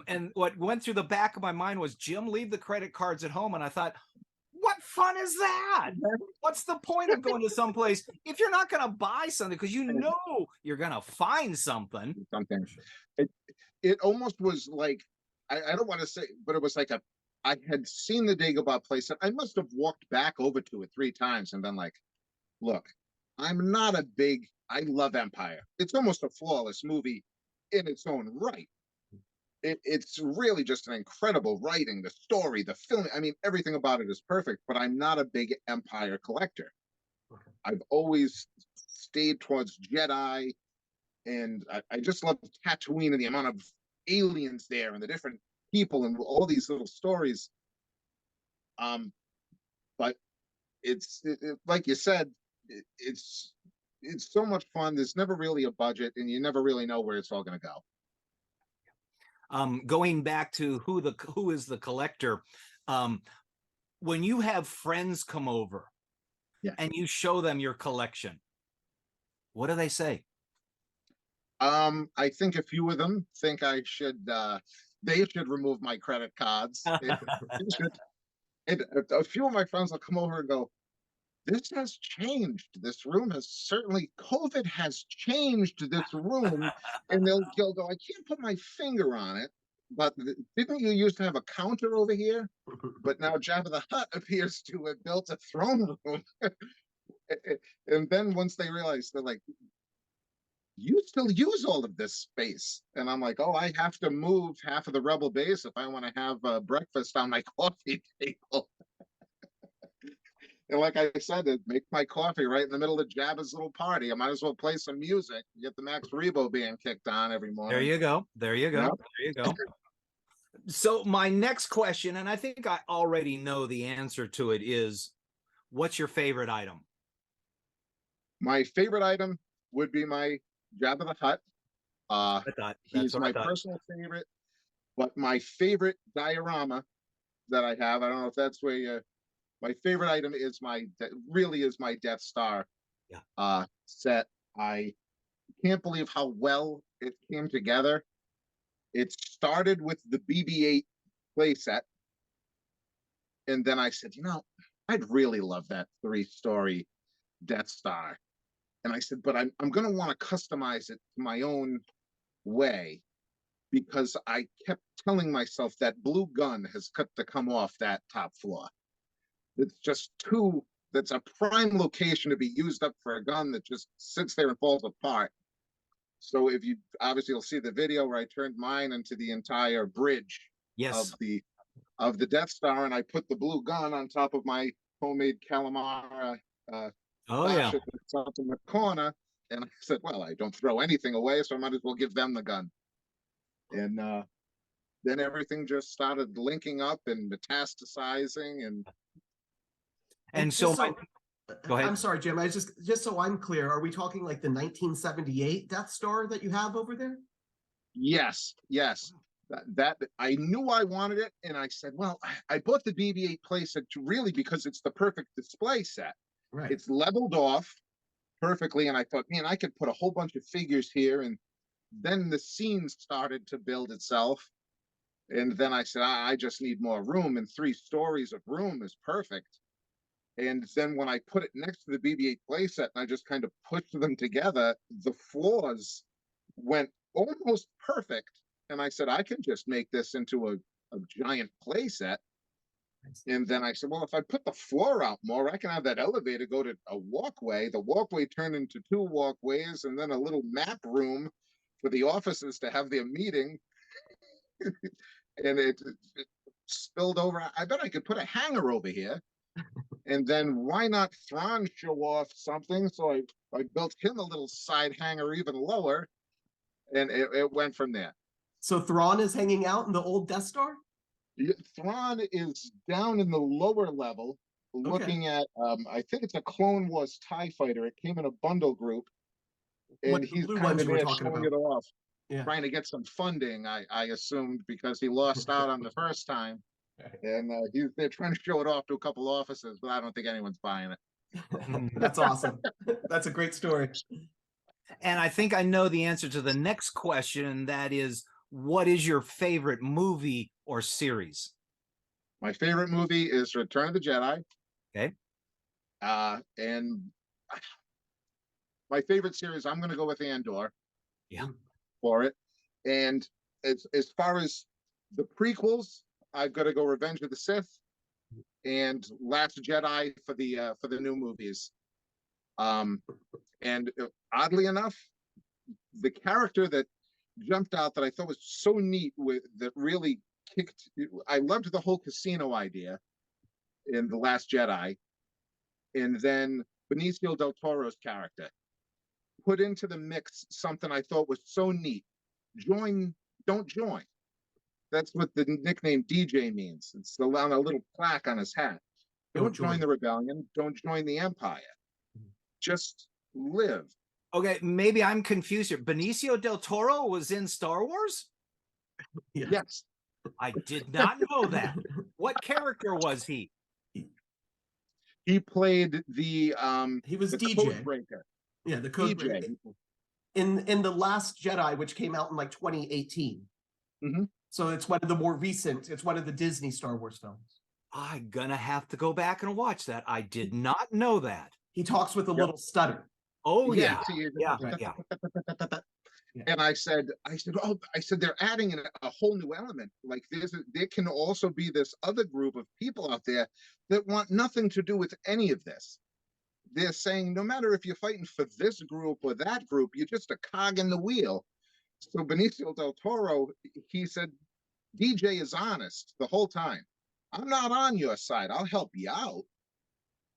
And what went through the back of my mind was, Jim, leave the credit cards at home. And I thought, what fun is that? What's the point of going to someplace if you're not going to buy something because you know you're going to find something? It almost was like, I don't want to say, but it was like I had seen the Dagobah place, and I must have walked back over to it 3 times and been like, look, I love Empire. It's almost a flawless movie in its own right. It's really just an incredible writing, the story, the film. I mean, everything about it is perfect, but I'm not a big Empire collector. I've always stayed towards Jedi, and I just love Tatooine and the amount of aliens there and the different people and all these little stories. But it's like you said, it's so much fun. There's never really a budget, and you never really know where it's all going to go. Going back to who is the collector, when you have friends come over and you show them your collection, what do they say? I think a few of them think they should remove my credit cards. A few of my friends will come over and go, "This has changed. This room has certainly, COVID has changed this room." And they'll go, "I can't put my finger on it, but didn't you used to have a counter over here? But now Jabba the Hutt appears to have built a throne room." And then once they realize, they're like, "You still use all of this space?" And I'm like, "Oh, I have to move half of the Rebel base if I want to have breakfast on my coffee table." And like I said, it make my coffee right in the middle of Jabba's little party. I might as well play some music, get the Max Rebo band kicked on every morning. There you go. There you go. Yep. There you go. So my next question, and I think I already know the answer to it, is what's your favorite item? My favorite item would be my Jabba the Hutt. He's my personal favorite, but my favorite diorama that I have, I don't know if that's where my favorite item is my Death Star set. I can't believe how well it came together. It started with the BB-8 playset, And then I said, I'd really love that 3-story Death Star. And I said, but I'm going to want to customize it my own way, because I kept telling myself that blue gun has got to come off that top floor. It's just that's a prime location to be used up for a gun that just sits there and falls apart. So if you you'll see the video where I turned mine into the entire bridge Yes. of the Death Star, and I put the blue gun on top of my homemade Calamara Oh yeah. that's up in the corner. And I said, well, I don't throw anything away, so I might as well give them the gun. And then everything just started linking up and metastasizing. And so, go ahead. I'm sorry, Jim. I just so I'm clear, are we talking like the 1978 Death Star that you have over there? Yes. That I knew I wanted it, and I said, well, I bought the BB-8 playset really because it's the perfect display set. Right. It's leveled off perfectly, and I thought, man, I could put a whole bunch of figures here. And then the scene started to build itself, and then I said, I just need more room, and 3 stories of room is perfect. And then when I put it next to the BB-8 playset and I just kind of pushed them together, the floors went almost perfect. And I said, I can just make this into a giant playset. And then I said, well, if I put the floor out more, I can have that elevator go to a walkway. The walkway turned into 2 walkways, and then a little map room for the offices to have their meeting. And it spilled over. I bet I could put a hanger over here. And then why not Thrawn show off something? So I built him a little side hanger even lower, and it went from there. So Thrawn is hanging out in the old Death Star? Thrawn is down in the lower level, looking at, I think it's a Clone Wars TIE fighter. It came in a bundle group, and he's kind of there showing it off, trying to get some funding, I assumed, because he lost out on the first time. And they're trying to show it off to a couple offices, but I don't think anyone's buying it. That's awesome. That's a great story. And I think I know the answer to the next question, and that is, what is your favorite movie or series? My favorite movie is Return of the Jedi. Okay. And my favorite series, I'm going to go with Andor. Yeah. For it. And as far as the prequels, I've got to go Revenge of the Sith and Last Jedi for the new movies. And oddly enough, the character that jumped out that I thought was so neat that really kicked, I loved the whole casino idea in The Last Jedi. And then Benicio del Toro's character put into the mix something I thought was so neat. Don't join. That's what the nickname DJ means. It's on a little plaque on his hat. Don't join the rebellion. Don't join the empire. Just live. Okay, maybe I'm confused here. Benicio del Toro was in Star Wars? Yes. I did not know that. What character was he? He played he was the DJ. Code Breaker. Yeah, the Code DJ. Breaker. In The Last Jedi, which came out in like 2018. Mm-hmm. So it's one of the more recent, it's one of the Disney Star Wars films. I'm gonna have to go back and watch that. I did not know that. He talks with a little stutter. Oh yeah. Yeah. Yeah. And I said, they're adding in a whole new element. Like there can also be this other group of people out there that want nothing to do with any of this. They're saying, no matter if you're fighting for this group or that group, you're just a cog in the wheel. So Benicio del Toro, he said, DJ is honest the whole time. I'm not on your side. I'll help you out.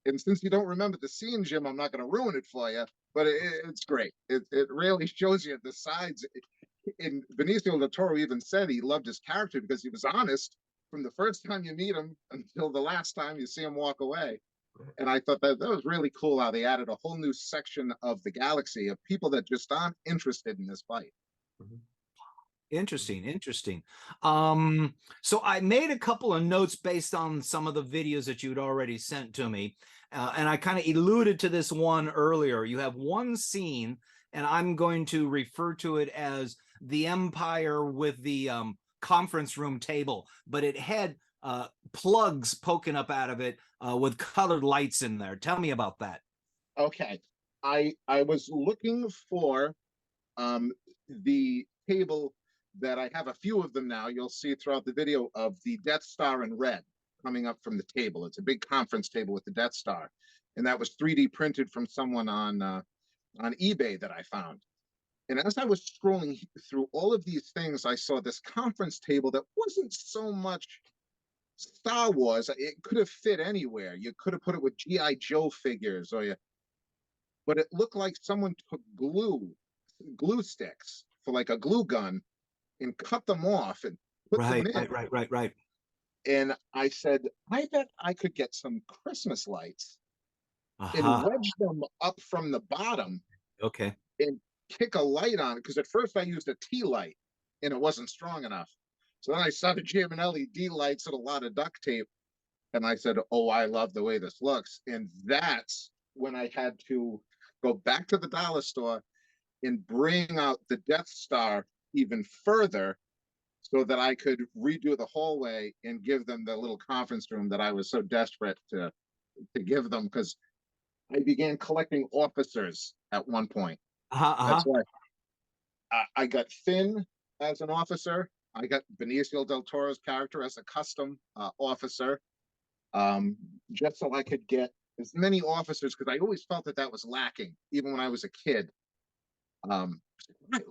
And since you don't remember the scene, Jim, I'm not going to ruin it for you, but it's great. It really shows you the sides. And Benicio del Toro even said he loved his character because he was honest from the first time you meet him until the last time you see him walk away. And I thought that was really cool how they added a whole new section of the galaxy of people that just aren't interested in this fight. Interesting. So I made a couple of notes based on some of the videos that you'd already sent to me. And I kind of alluded to this one earlier. You have one scene, and I'm going to refer to it as the Empire with the conference room table, but it had plugs poking up out of it with colored lights in there. Tell me about that. Okay. I was looking for the table that I have a few of them now. You'll see throughout the video of the Death Star in red coming up from the table. It's a big conference table with the Death Star, and that was 3D printed from someone on eBay that I found. And as I was scrolling through all of these things, I saw this conference table that wasn't so much Star Wars. It could have fit anywhere. You could have put it with G.I. Joe figures, but it looked like someone took glue sticks for like a glue gun and cut them off and put them in. Right. And I said, I bet I could get some Christmas lights and wedge them up from the bottom. Okay. And kick a light on it, because at first I used a tea light and it wasn't strong enough. So then I started jamming LED lights and a lot of duct tape, and I said, oh, I love the way this looks. And that's when I had to go back to the dollar store and bring out the Death Star even further so that I could redo the hallway and give them the little conference room that I was so desperate to give them, because I began collecting officers at one point. That's why I got Finn as an officer. I got Benicio del Toro's character as a custom officer, just so I could get as many officers, because I always felt that that was lacking, even when I was a kid.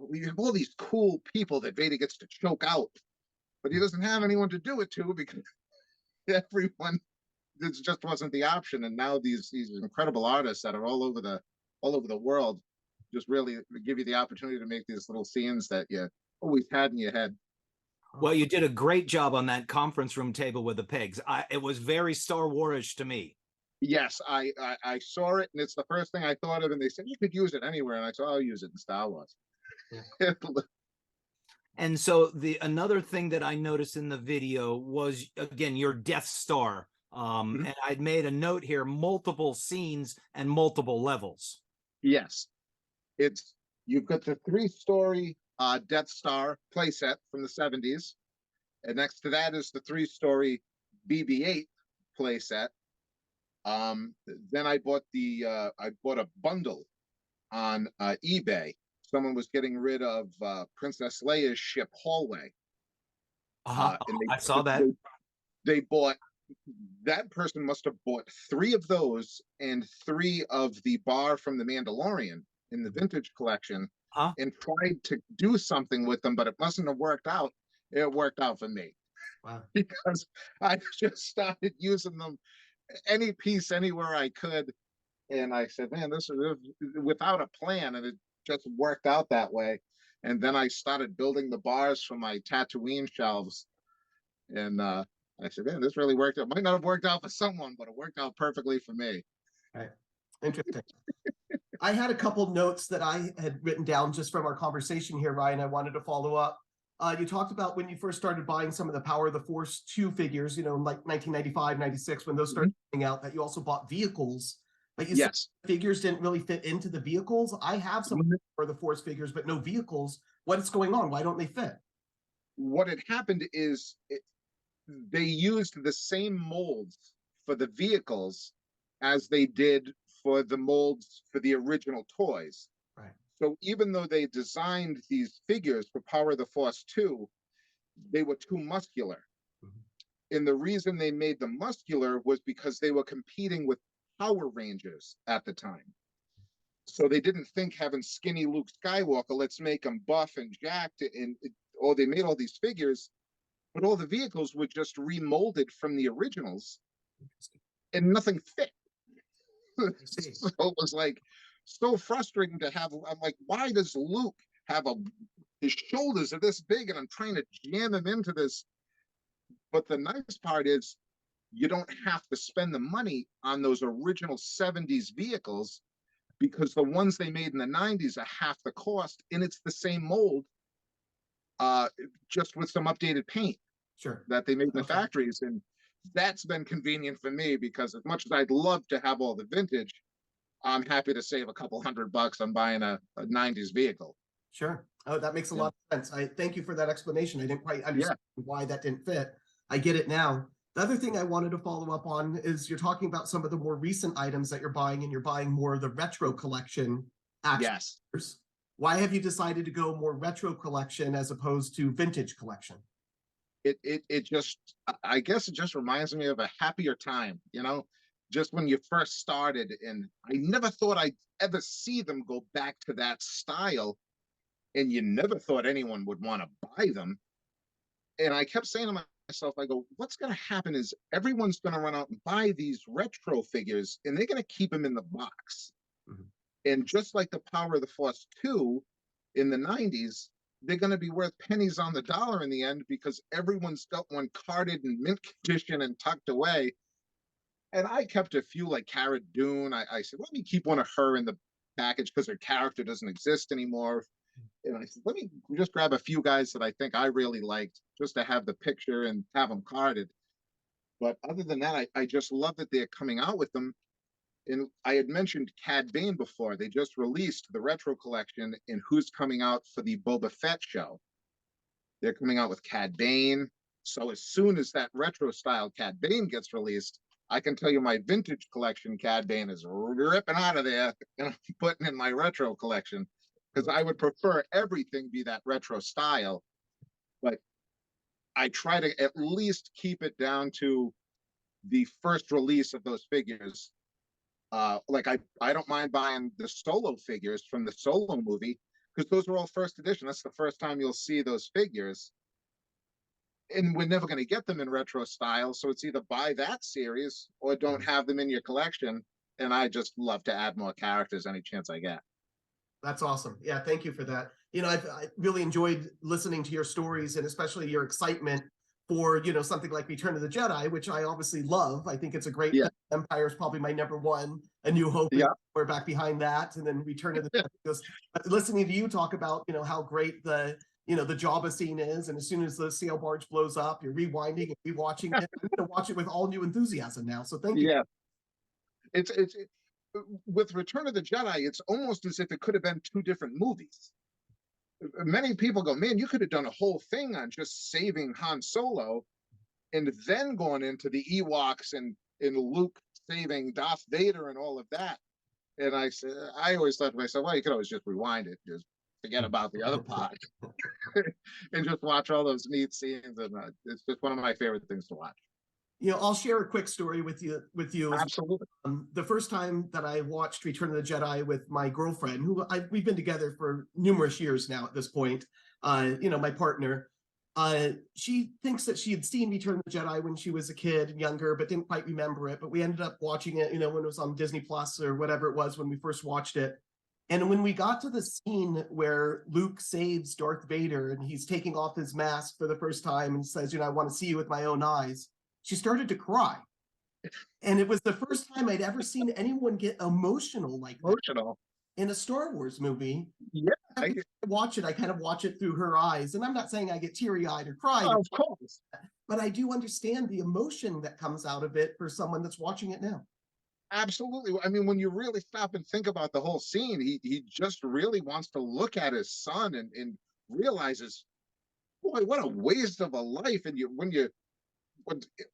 We have all these cool people that Vader gets to choke out, but he doesn't have anyone to do it to, because everyone, this just wasn't the option. And now these incredible artists that are all over the world just really give you the opportunity to make these little scenes that you always had in your head. Well, you did a great job on that conference room table with the pigs. It was very Star Wars-ish to me. Yes, I saw it, and it's the first thing I thought of, and they said you could use it anywhere, and I said I'll use it in Star Wars. Yeah. And so another thing that I noticed in the video was, again, your Death Star. And I'd made a note here: multiple scenes and multiple levels. Yes, you've got the 3-story Death Star playset from the 70s, and next to that is the 3-story BB-8 playset. Then I bought a bundle on eBay. Someone was getting rid of Princess Leia's ship hallway. I saw that. They bought. That person must have bought 3 of those and 3 of the bar from the Mandalorian in the vintage collection, and tried to do something with them, but it mustn't have worked out. It worked out for me. Wow. Because I just started using them, any piece anywhere I could, and I said, man, this is without a plan, and it just worked out that way. And then I started building the bars for my Tatooine shelves, and I said, man, this really worked out. Might not have worked out for someone, but it worked out perfectly for me. Right. Interesting. I had a couple notes that I had written down just from our conversation here, Ryan. I wanted to follow up. You talked about when you first started buying some of the Power of the Force 2 figures, in like 1995, 96, when those started coming out, that you also bought vehicles. But you said figures didn't really fit into the vehicles. I have some Power of the Force figures, but no vehicles. What's going on? Why don't they fit? What had happened is they used the same molds for the vehicles as they did for the molds for the original toys. Right. So even though they designed these figures for Power of the Force 2, they were too muscular. And the reason they made them muscular was because they were competing with Power Rangers at the time. So they didn't think having skinny Luke Skywalker, let's make him buff and jacked, or they made all these figures, but all the vehicles were just remolded from the originals, and nothing fit. So it was like so frustrating to have. I'm like, why does Luke have his shoulders are this big, and I'm trying to jam him into this? But the nice part is you don't have to spend the money on those original 70s vehicles, because the ones they made in the 90s are half the cost, and it's the same mold, just with some updated paint that they made in the factories. And that's been convenient for me, because as much as I'd love to have all the vintage, I'm happy to save a couple $100 on buying a 90s vehicle. Sure. Oh, that makes a lot of sense. I thank you for that explanation. I didn't quite understand why that didn't fit. I get it now. The other thing I wanted to follow up on is you're talking about some of the more recent items that you're buying, and you're buying more of the retro collection action Yes. figures. Why have you decided to go more retro collection as opposed to vintage collection? It just, I guess it just reminds me of a happier time, you know, just when you first started. And I never thought I'd ever see them go back to that style. And you never thought anyone would want to buy them. And I kept saying to myself, I go, what's going to happen is everyone's going to run out and buy these retro figures, and they're going to keep them in the box. And just like the Power of the Force 2 in the 90s, they're going to be worth pennies on the dollar in the end, because everyone's got one carded and mint condition and tucked away. And I kept a few, like Cara Dune. I said, let me keep one of her in the package because her character doesn't exist anymore. And I said, let me just grab a few guys that I think I really liked, just to have the picture and have them carded. But other than that, I just love that they're coming out with them. And I had mentioned Cad Bane before. They just released the retro collection, and who's coming out for the Boba Fett show? They're coming out with Cad Bane. So as soon as that retro style Cad Bane gets released, I can tell you my vintage collection Cad Bane is ripping out of there and I'm putting in my retro collection, because I would prefer everything be that retro style. But I try to at least keep it down to the first release of those figures. Like I don't mind buying the Solo figures from the Solo movie, because those were all first edition. That's the first time you'll see those figures. And we're never going to get them in retro style. So it's either buy that series or don't have them in your collection. And I just love to add more characters any chance I get. That's awesome. Yeah, thank you for that. You know, I really enjoyed listening to your stories, and especially your excitement for, you know, something like Return of the Jedi, which I obviously love. I think it's a great thing. Empire is probably my number one. A New Hope, we're back behind that, and then Return of the Jedi. Because listening to you talk about, you know, how great the, you know, the Jabba scene is, and as soon as the sail barge blows up, you're rewinding and rewatching it. I'm going to watch it with all new enthusiasm now. So thank you. Yeah, it's with Return of the Jedi, it's almost as if it could have been two different movies. Many people go, man, you could have done a whole thing on just saving Han Solo and then going into the Ewoks and Luke saving Darth Vader and all of that. And I said, I always thought to myself, well, you could always just rewind it, just forget about the other part and just watch all those neat scenes. And it's just one of my favorite things to watch. You know, I'll share a quick story with you. Absolutely. The first time that I watched Return of the Jedi with my girlfriend, who we've been together for numerous years now at this point, you know, my partner, she thinks that she had seen Return of the Jedi when she was a kid and younger, but didn't quite remember it. But we ended up watching it, you know, when it was on Disney Plus or whatever it was when we first watched it. And when we got to the scene where Luke saves Darth Vader and he's taking off his mask for the first time and says, you know, I want to see you with my own eyes, she started to cry. And it was the first time I'd ever seen anyone get emotional like that in a Star Wars movie. Yeah. I watch it, I kind of watch it through her eyes. And I'm not saying I get teary-eyed or cry. Oh, of course. But I do understand the emotion that comes out of it for someone that's watching it now. Absolutely. I mean, when you really stop and think about the whole scene, he just really wants to look at his son and realizes, boy, what a waste of a life. And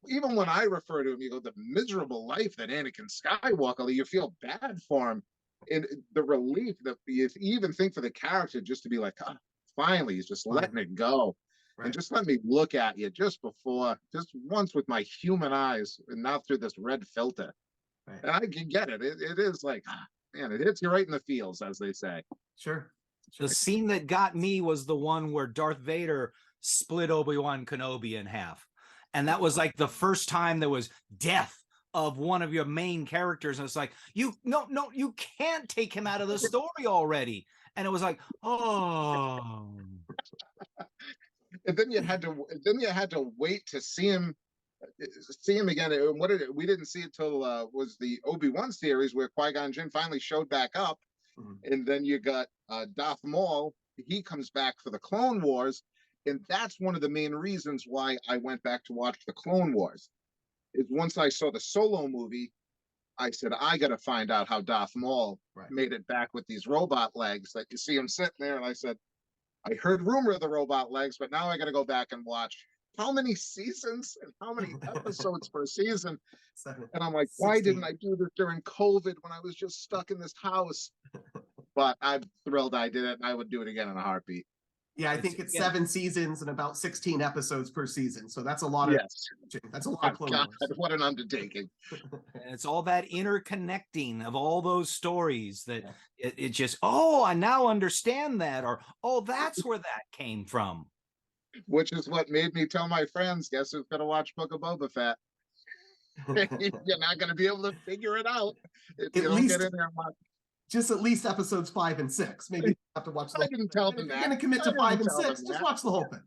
even when I refer to him, you go, the miserable life that Anakin Skywalker, you feel bad for him. And the relief that you even think for the character just to be like, oh, finally, he's just letting it go. Right. And just let me look at you just once with my human eyes and not through this red filter. Right. And I can get it. It is like, man, it hits you right in the feels, as they say. Sure. The scene that got me was the one where Darth Vader split Obi-Wan Kenobi in half. And that was like the first time there was death of one of your main characters. And it's like, you can't take him out of the story already. And it was like, oh. And then you had to wait to see him again. We didn't see it till was the Obi-Wan series where Qui-Gon Jinn finally showed back up. And then you got Darth Maul. He comes back for the Clone Wars. And that's one of the main reasons why I went back to watch the Clone Wars. Is once I saw the Solo movie, I said, I got to find out how Darth Maul made it back with these robot legs that you see him sitting there. And I said, I heard rumor of the robot legs, but now I got to go back and watch how many seasons and how many episodes per season? Seven- And I'm like, why 16. didn't I do this during COVID when I was just stuck in this house? But I'm thrilled I did it, and I would do it again in a heartbeat. Yeah, I think it's 7 seasons and about 16 episodes per season. So that's a lot of Yes. that's a lot Oh, of Clone God, Wars. what an undertaking. And it's all that interconnecting of all those stories that Yeah. it just, oh, I now understand that, or oh, that's where that came from. Which is what made me tell my friends, guess who's gonna watch Book of Boba Fett? You're not gonna be able to figure it out if you don't get in there much. Just at least episodes 5 and 6. Maybe you have to watch the I didn't tell If them you're that. going to commit I to didn't 5 and tell them 6, just that. watch the whole thing.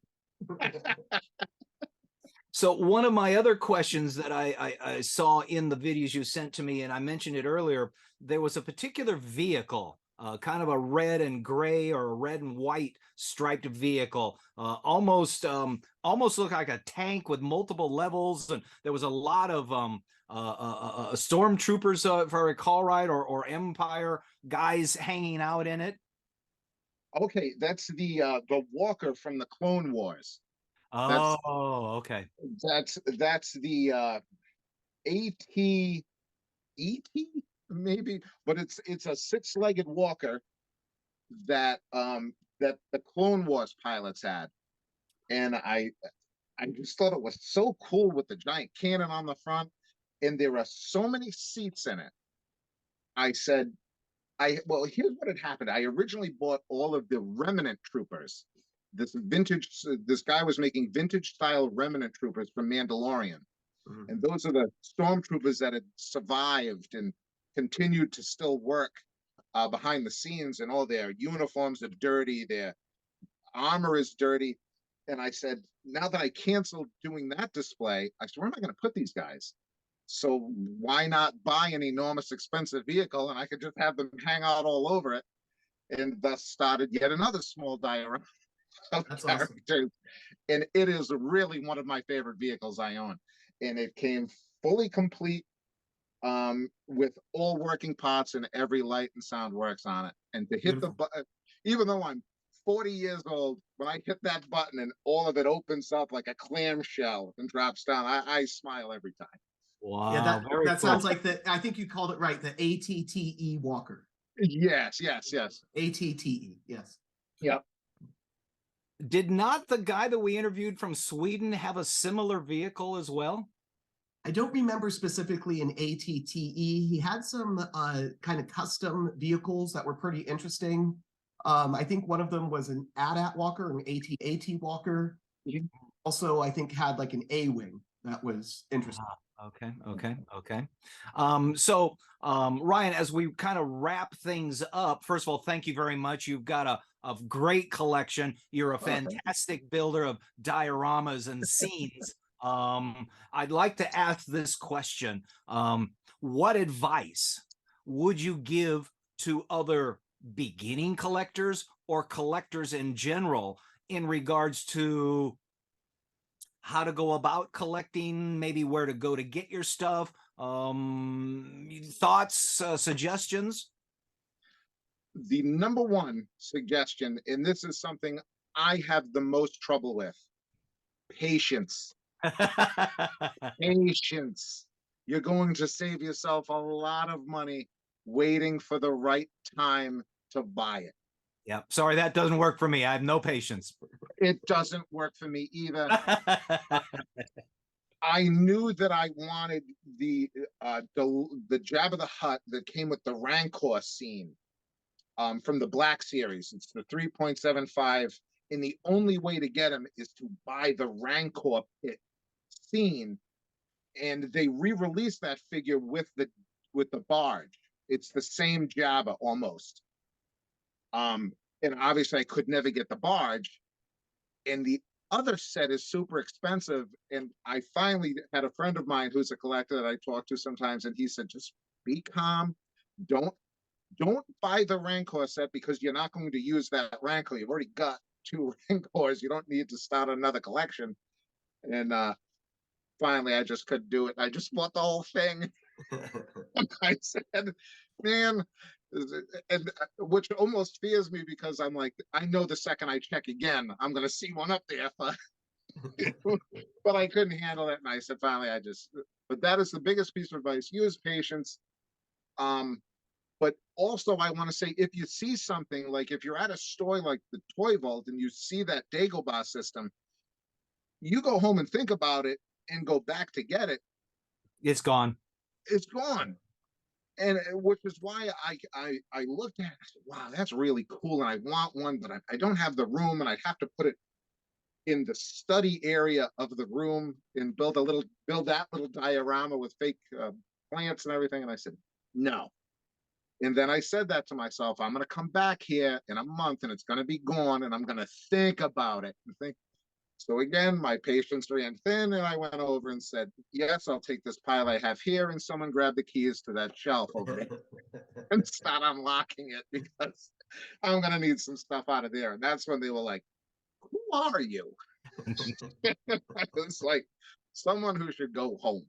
So one of my other questions that I saw in the videos you sent to me, and I mentioned it earlier, there was a particular vehicle, kind of a red and gray or a red and white striped vehicle, almost looked like a tank with multiple levels, and there was a lot of stormtroopers, if I recall right, or Empire guys hanging out in it. Okay, that's the Walker from the Clone Wars. Oh, okay. That's the AT maybe, but it's a 6-legged walker that that the Clone Wars pilots had, and I just thought it was so cool with the giant cannon on the front, and there are so many seats in it. I said, well, here's what had happened. I originally bought all of the Remnant Troopers. This guy was making vintage style Remnant Troopers from Mandalorian. And those are the stormtroopers that had survived and continued to still work behind the scenes, and all their uniforms are dirty, their armor is dirty. And I said, now that I canceled doing that display, I said, where am I going to put these guys? So why not buy an enormous expensive vehicle, and I could just have them hang out all over it? And thus started yet another small diorama of characters. Awesome. And it is really one of my favorite vehicles I own. And it came fully complete with all working parts, and every light and sound works on it. And to hit the button, even though I'm 40 years old, when I hit that button and all of it opens up like a clamshell and drops down, I smile every time. Wow. Yeah, that cool. sounds like I think you called it right, the ATTE Walker. Yes. ATTE, yes. Yep. Did not the guy that we interviewed from Sweden have a similar vehicle as well? I don't remember specifically an ATTE. He had some kind of custom vehicles that were pretty interesting. I think one of them was an AT-AT Walker, an AT-AT Walker. Mm-hmm. Also, I think had like an A-Wing that was interesting. Okay. So Ryan, as we kind of wrap things up, first of all, thank you very much. You've got a great collection. You're a fantastic builder of dioramas and scenes. I'd like to ask this question. What advice would you give to other beginning collectors or collectors in general in regards to how to go about collecting, maybe where to go to get your stuff, thoughts, suggestions? The number one suggestion, and this is something I have the most trouble with, patience. Patience. You're going to save yourself a lot of money waiting for the right time to buy it. Yeah, sorry, that doesn't work for me. I have no patience. It doesn't work for me either. I knew that I wanted the Jabba the Hutt that came with the Rancor scene from the Black series. It's the 3.75, and the only way to get him is to buy the Rancor pit scene. And they re-released that figure with the barge. It's the same Jabba almost. And obviously I could never get the barge. And the other set is super expensive. And I finally had a friend of mine who's a collector that I talk to sometimes, and he said, just be calm. Don't buy the Rancor set, because you're not going to use that Rancor. You've already got 2 Rancors. You don't need to start another collection. And finally I just couldn't do it. I just bought the whole thing. I said, man, and which almost fears me, because I'm like, I know the second I check again, I'm going to see one up there for But I couldn't handle it, and I said, finally, but that is the biggest piece of advice. Use patience. But also I want to say, if you see something, like if you're at a store like the Toy Vault and you see that Dagobah system, you go home and think about it and go back to get it. It's gone. It's gone. And which is why I looked at it, I said, wow, that's really cool. And I want one, but I don't have the room, and I'd have to put it in the study area of the room and build that little diorama with fake plants and everything. And I said, no. And then I said that to myself, I'm going to come back here in a month and it's going to be gone, and I'm going to think about it. So again, my patience ran thin, and I went over and said, yes, I'll take this pile I have here. And someone grabbed the keys to that shelf over there and start unlocking it, because I'm going to need some stuff out of there. And that's when they were like, who are you? It's like someone who should go home.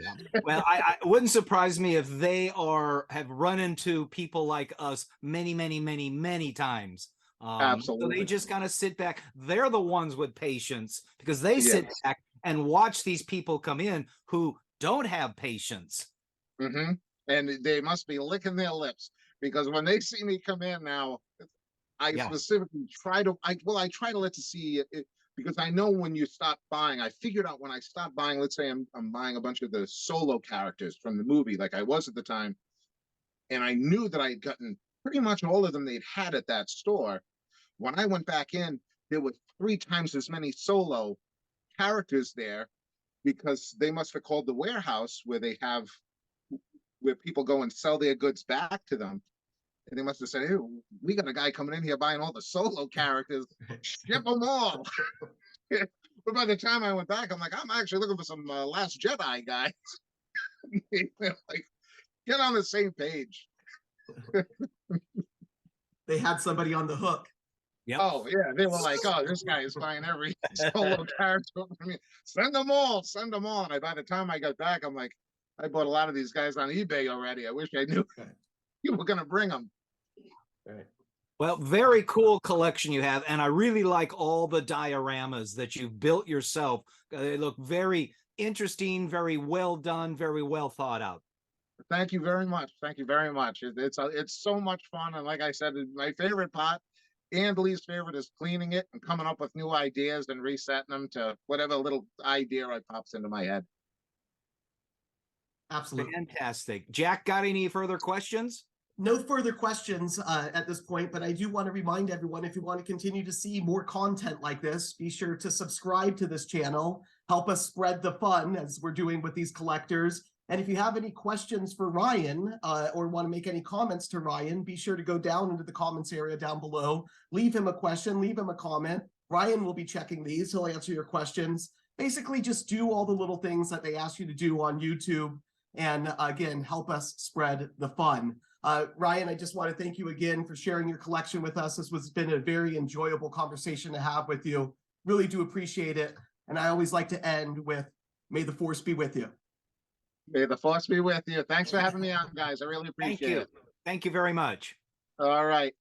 Yeah. Well, I wouldn't surprise me if they have run into people like us many, many, many, many times. Absolutely. So they just kind of sit back. They're the ones with patience, because they sit back and watch these people come in who don't have patience. Mm-hmm. And they must be licking their lips, because when they see me come in now, I specifically try to let to see it, because I know when you stop buying, I figured out when I stopped buying, let's say I'm buying a bunch of the solo characters from the movie, like I was at the time, and I knew that I had gotten pretty much all of them they'd had at that store. When I went back in, there were 3 times as many solo characters there, because they must have called the warehouse where people go and sell their goods back to them. And they must have said, hey, we got a guy coming in here buying all the solo characters, ship them all. But by the time I went back, I'm like, I'm actually looking for some Last Jedi guys. Like, get on the same page. They had somebody on the hook. Yep. Oh, yeah. They were like, oh, this guy is buying every solo character. I mean, send them all. And by the time I got back, I'm like, I bought a lot of these guys on eBay already. I wish I knew you were going to bring them. Right. Well, very cool collection you have. And I really like all the dioramas that you've built yourself. They look very interesting, very well done, very well thought out. Thank you very much. Thank you very much. It's so much fun. And like I said, my favorite part and least favorite is cleaning it and coming up with new ideas and resetting them to whatever little idea pops into my head. Absolutely. Fantastic. Jack, got any further questions? No further questions at this point, but I do want to remind everyone, if you want to continue to see more content like this, be sure to subscribe to this channel, help us spread the fun as we're doing with these collectors. And if you have any questions for Ryan or want to make any comments to Ryan, be sure to go down into the comments area down below, leave him a question, leave him a comment. Ryan will be checking these. He'll answer your questions. Basically, just do all the little things that they ask you to do on YouTube. And again, help us spread the fun. Ryan, I just want to thank you again for sharing your collection with us. This has been a very enjoyable conversation to have with you. Really do appreciate it. And I always like to end with, may the force be with you. May the force be with you. Thanks for having me on, guys. I really appreciate it. Thank you very much. All right.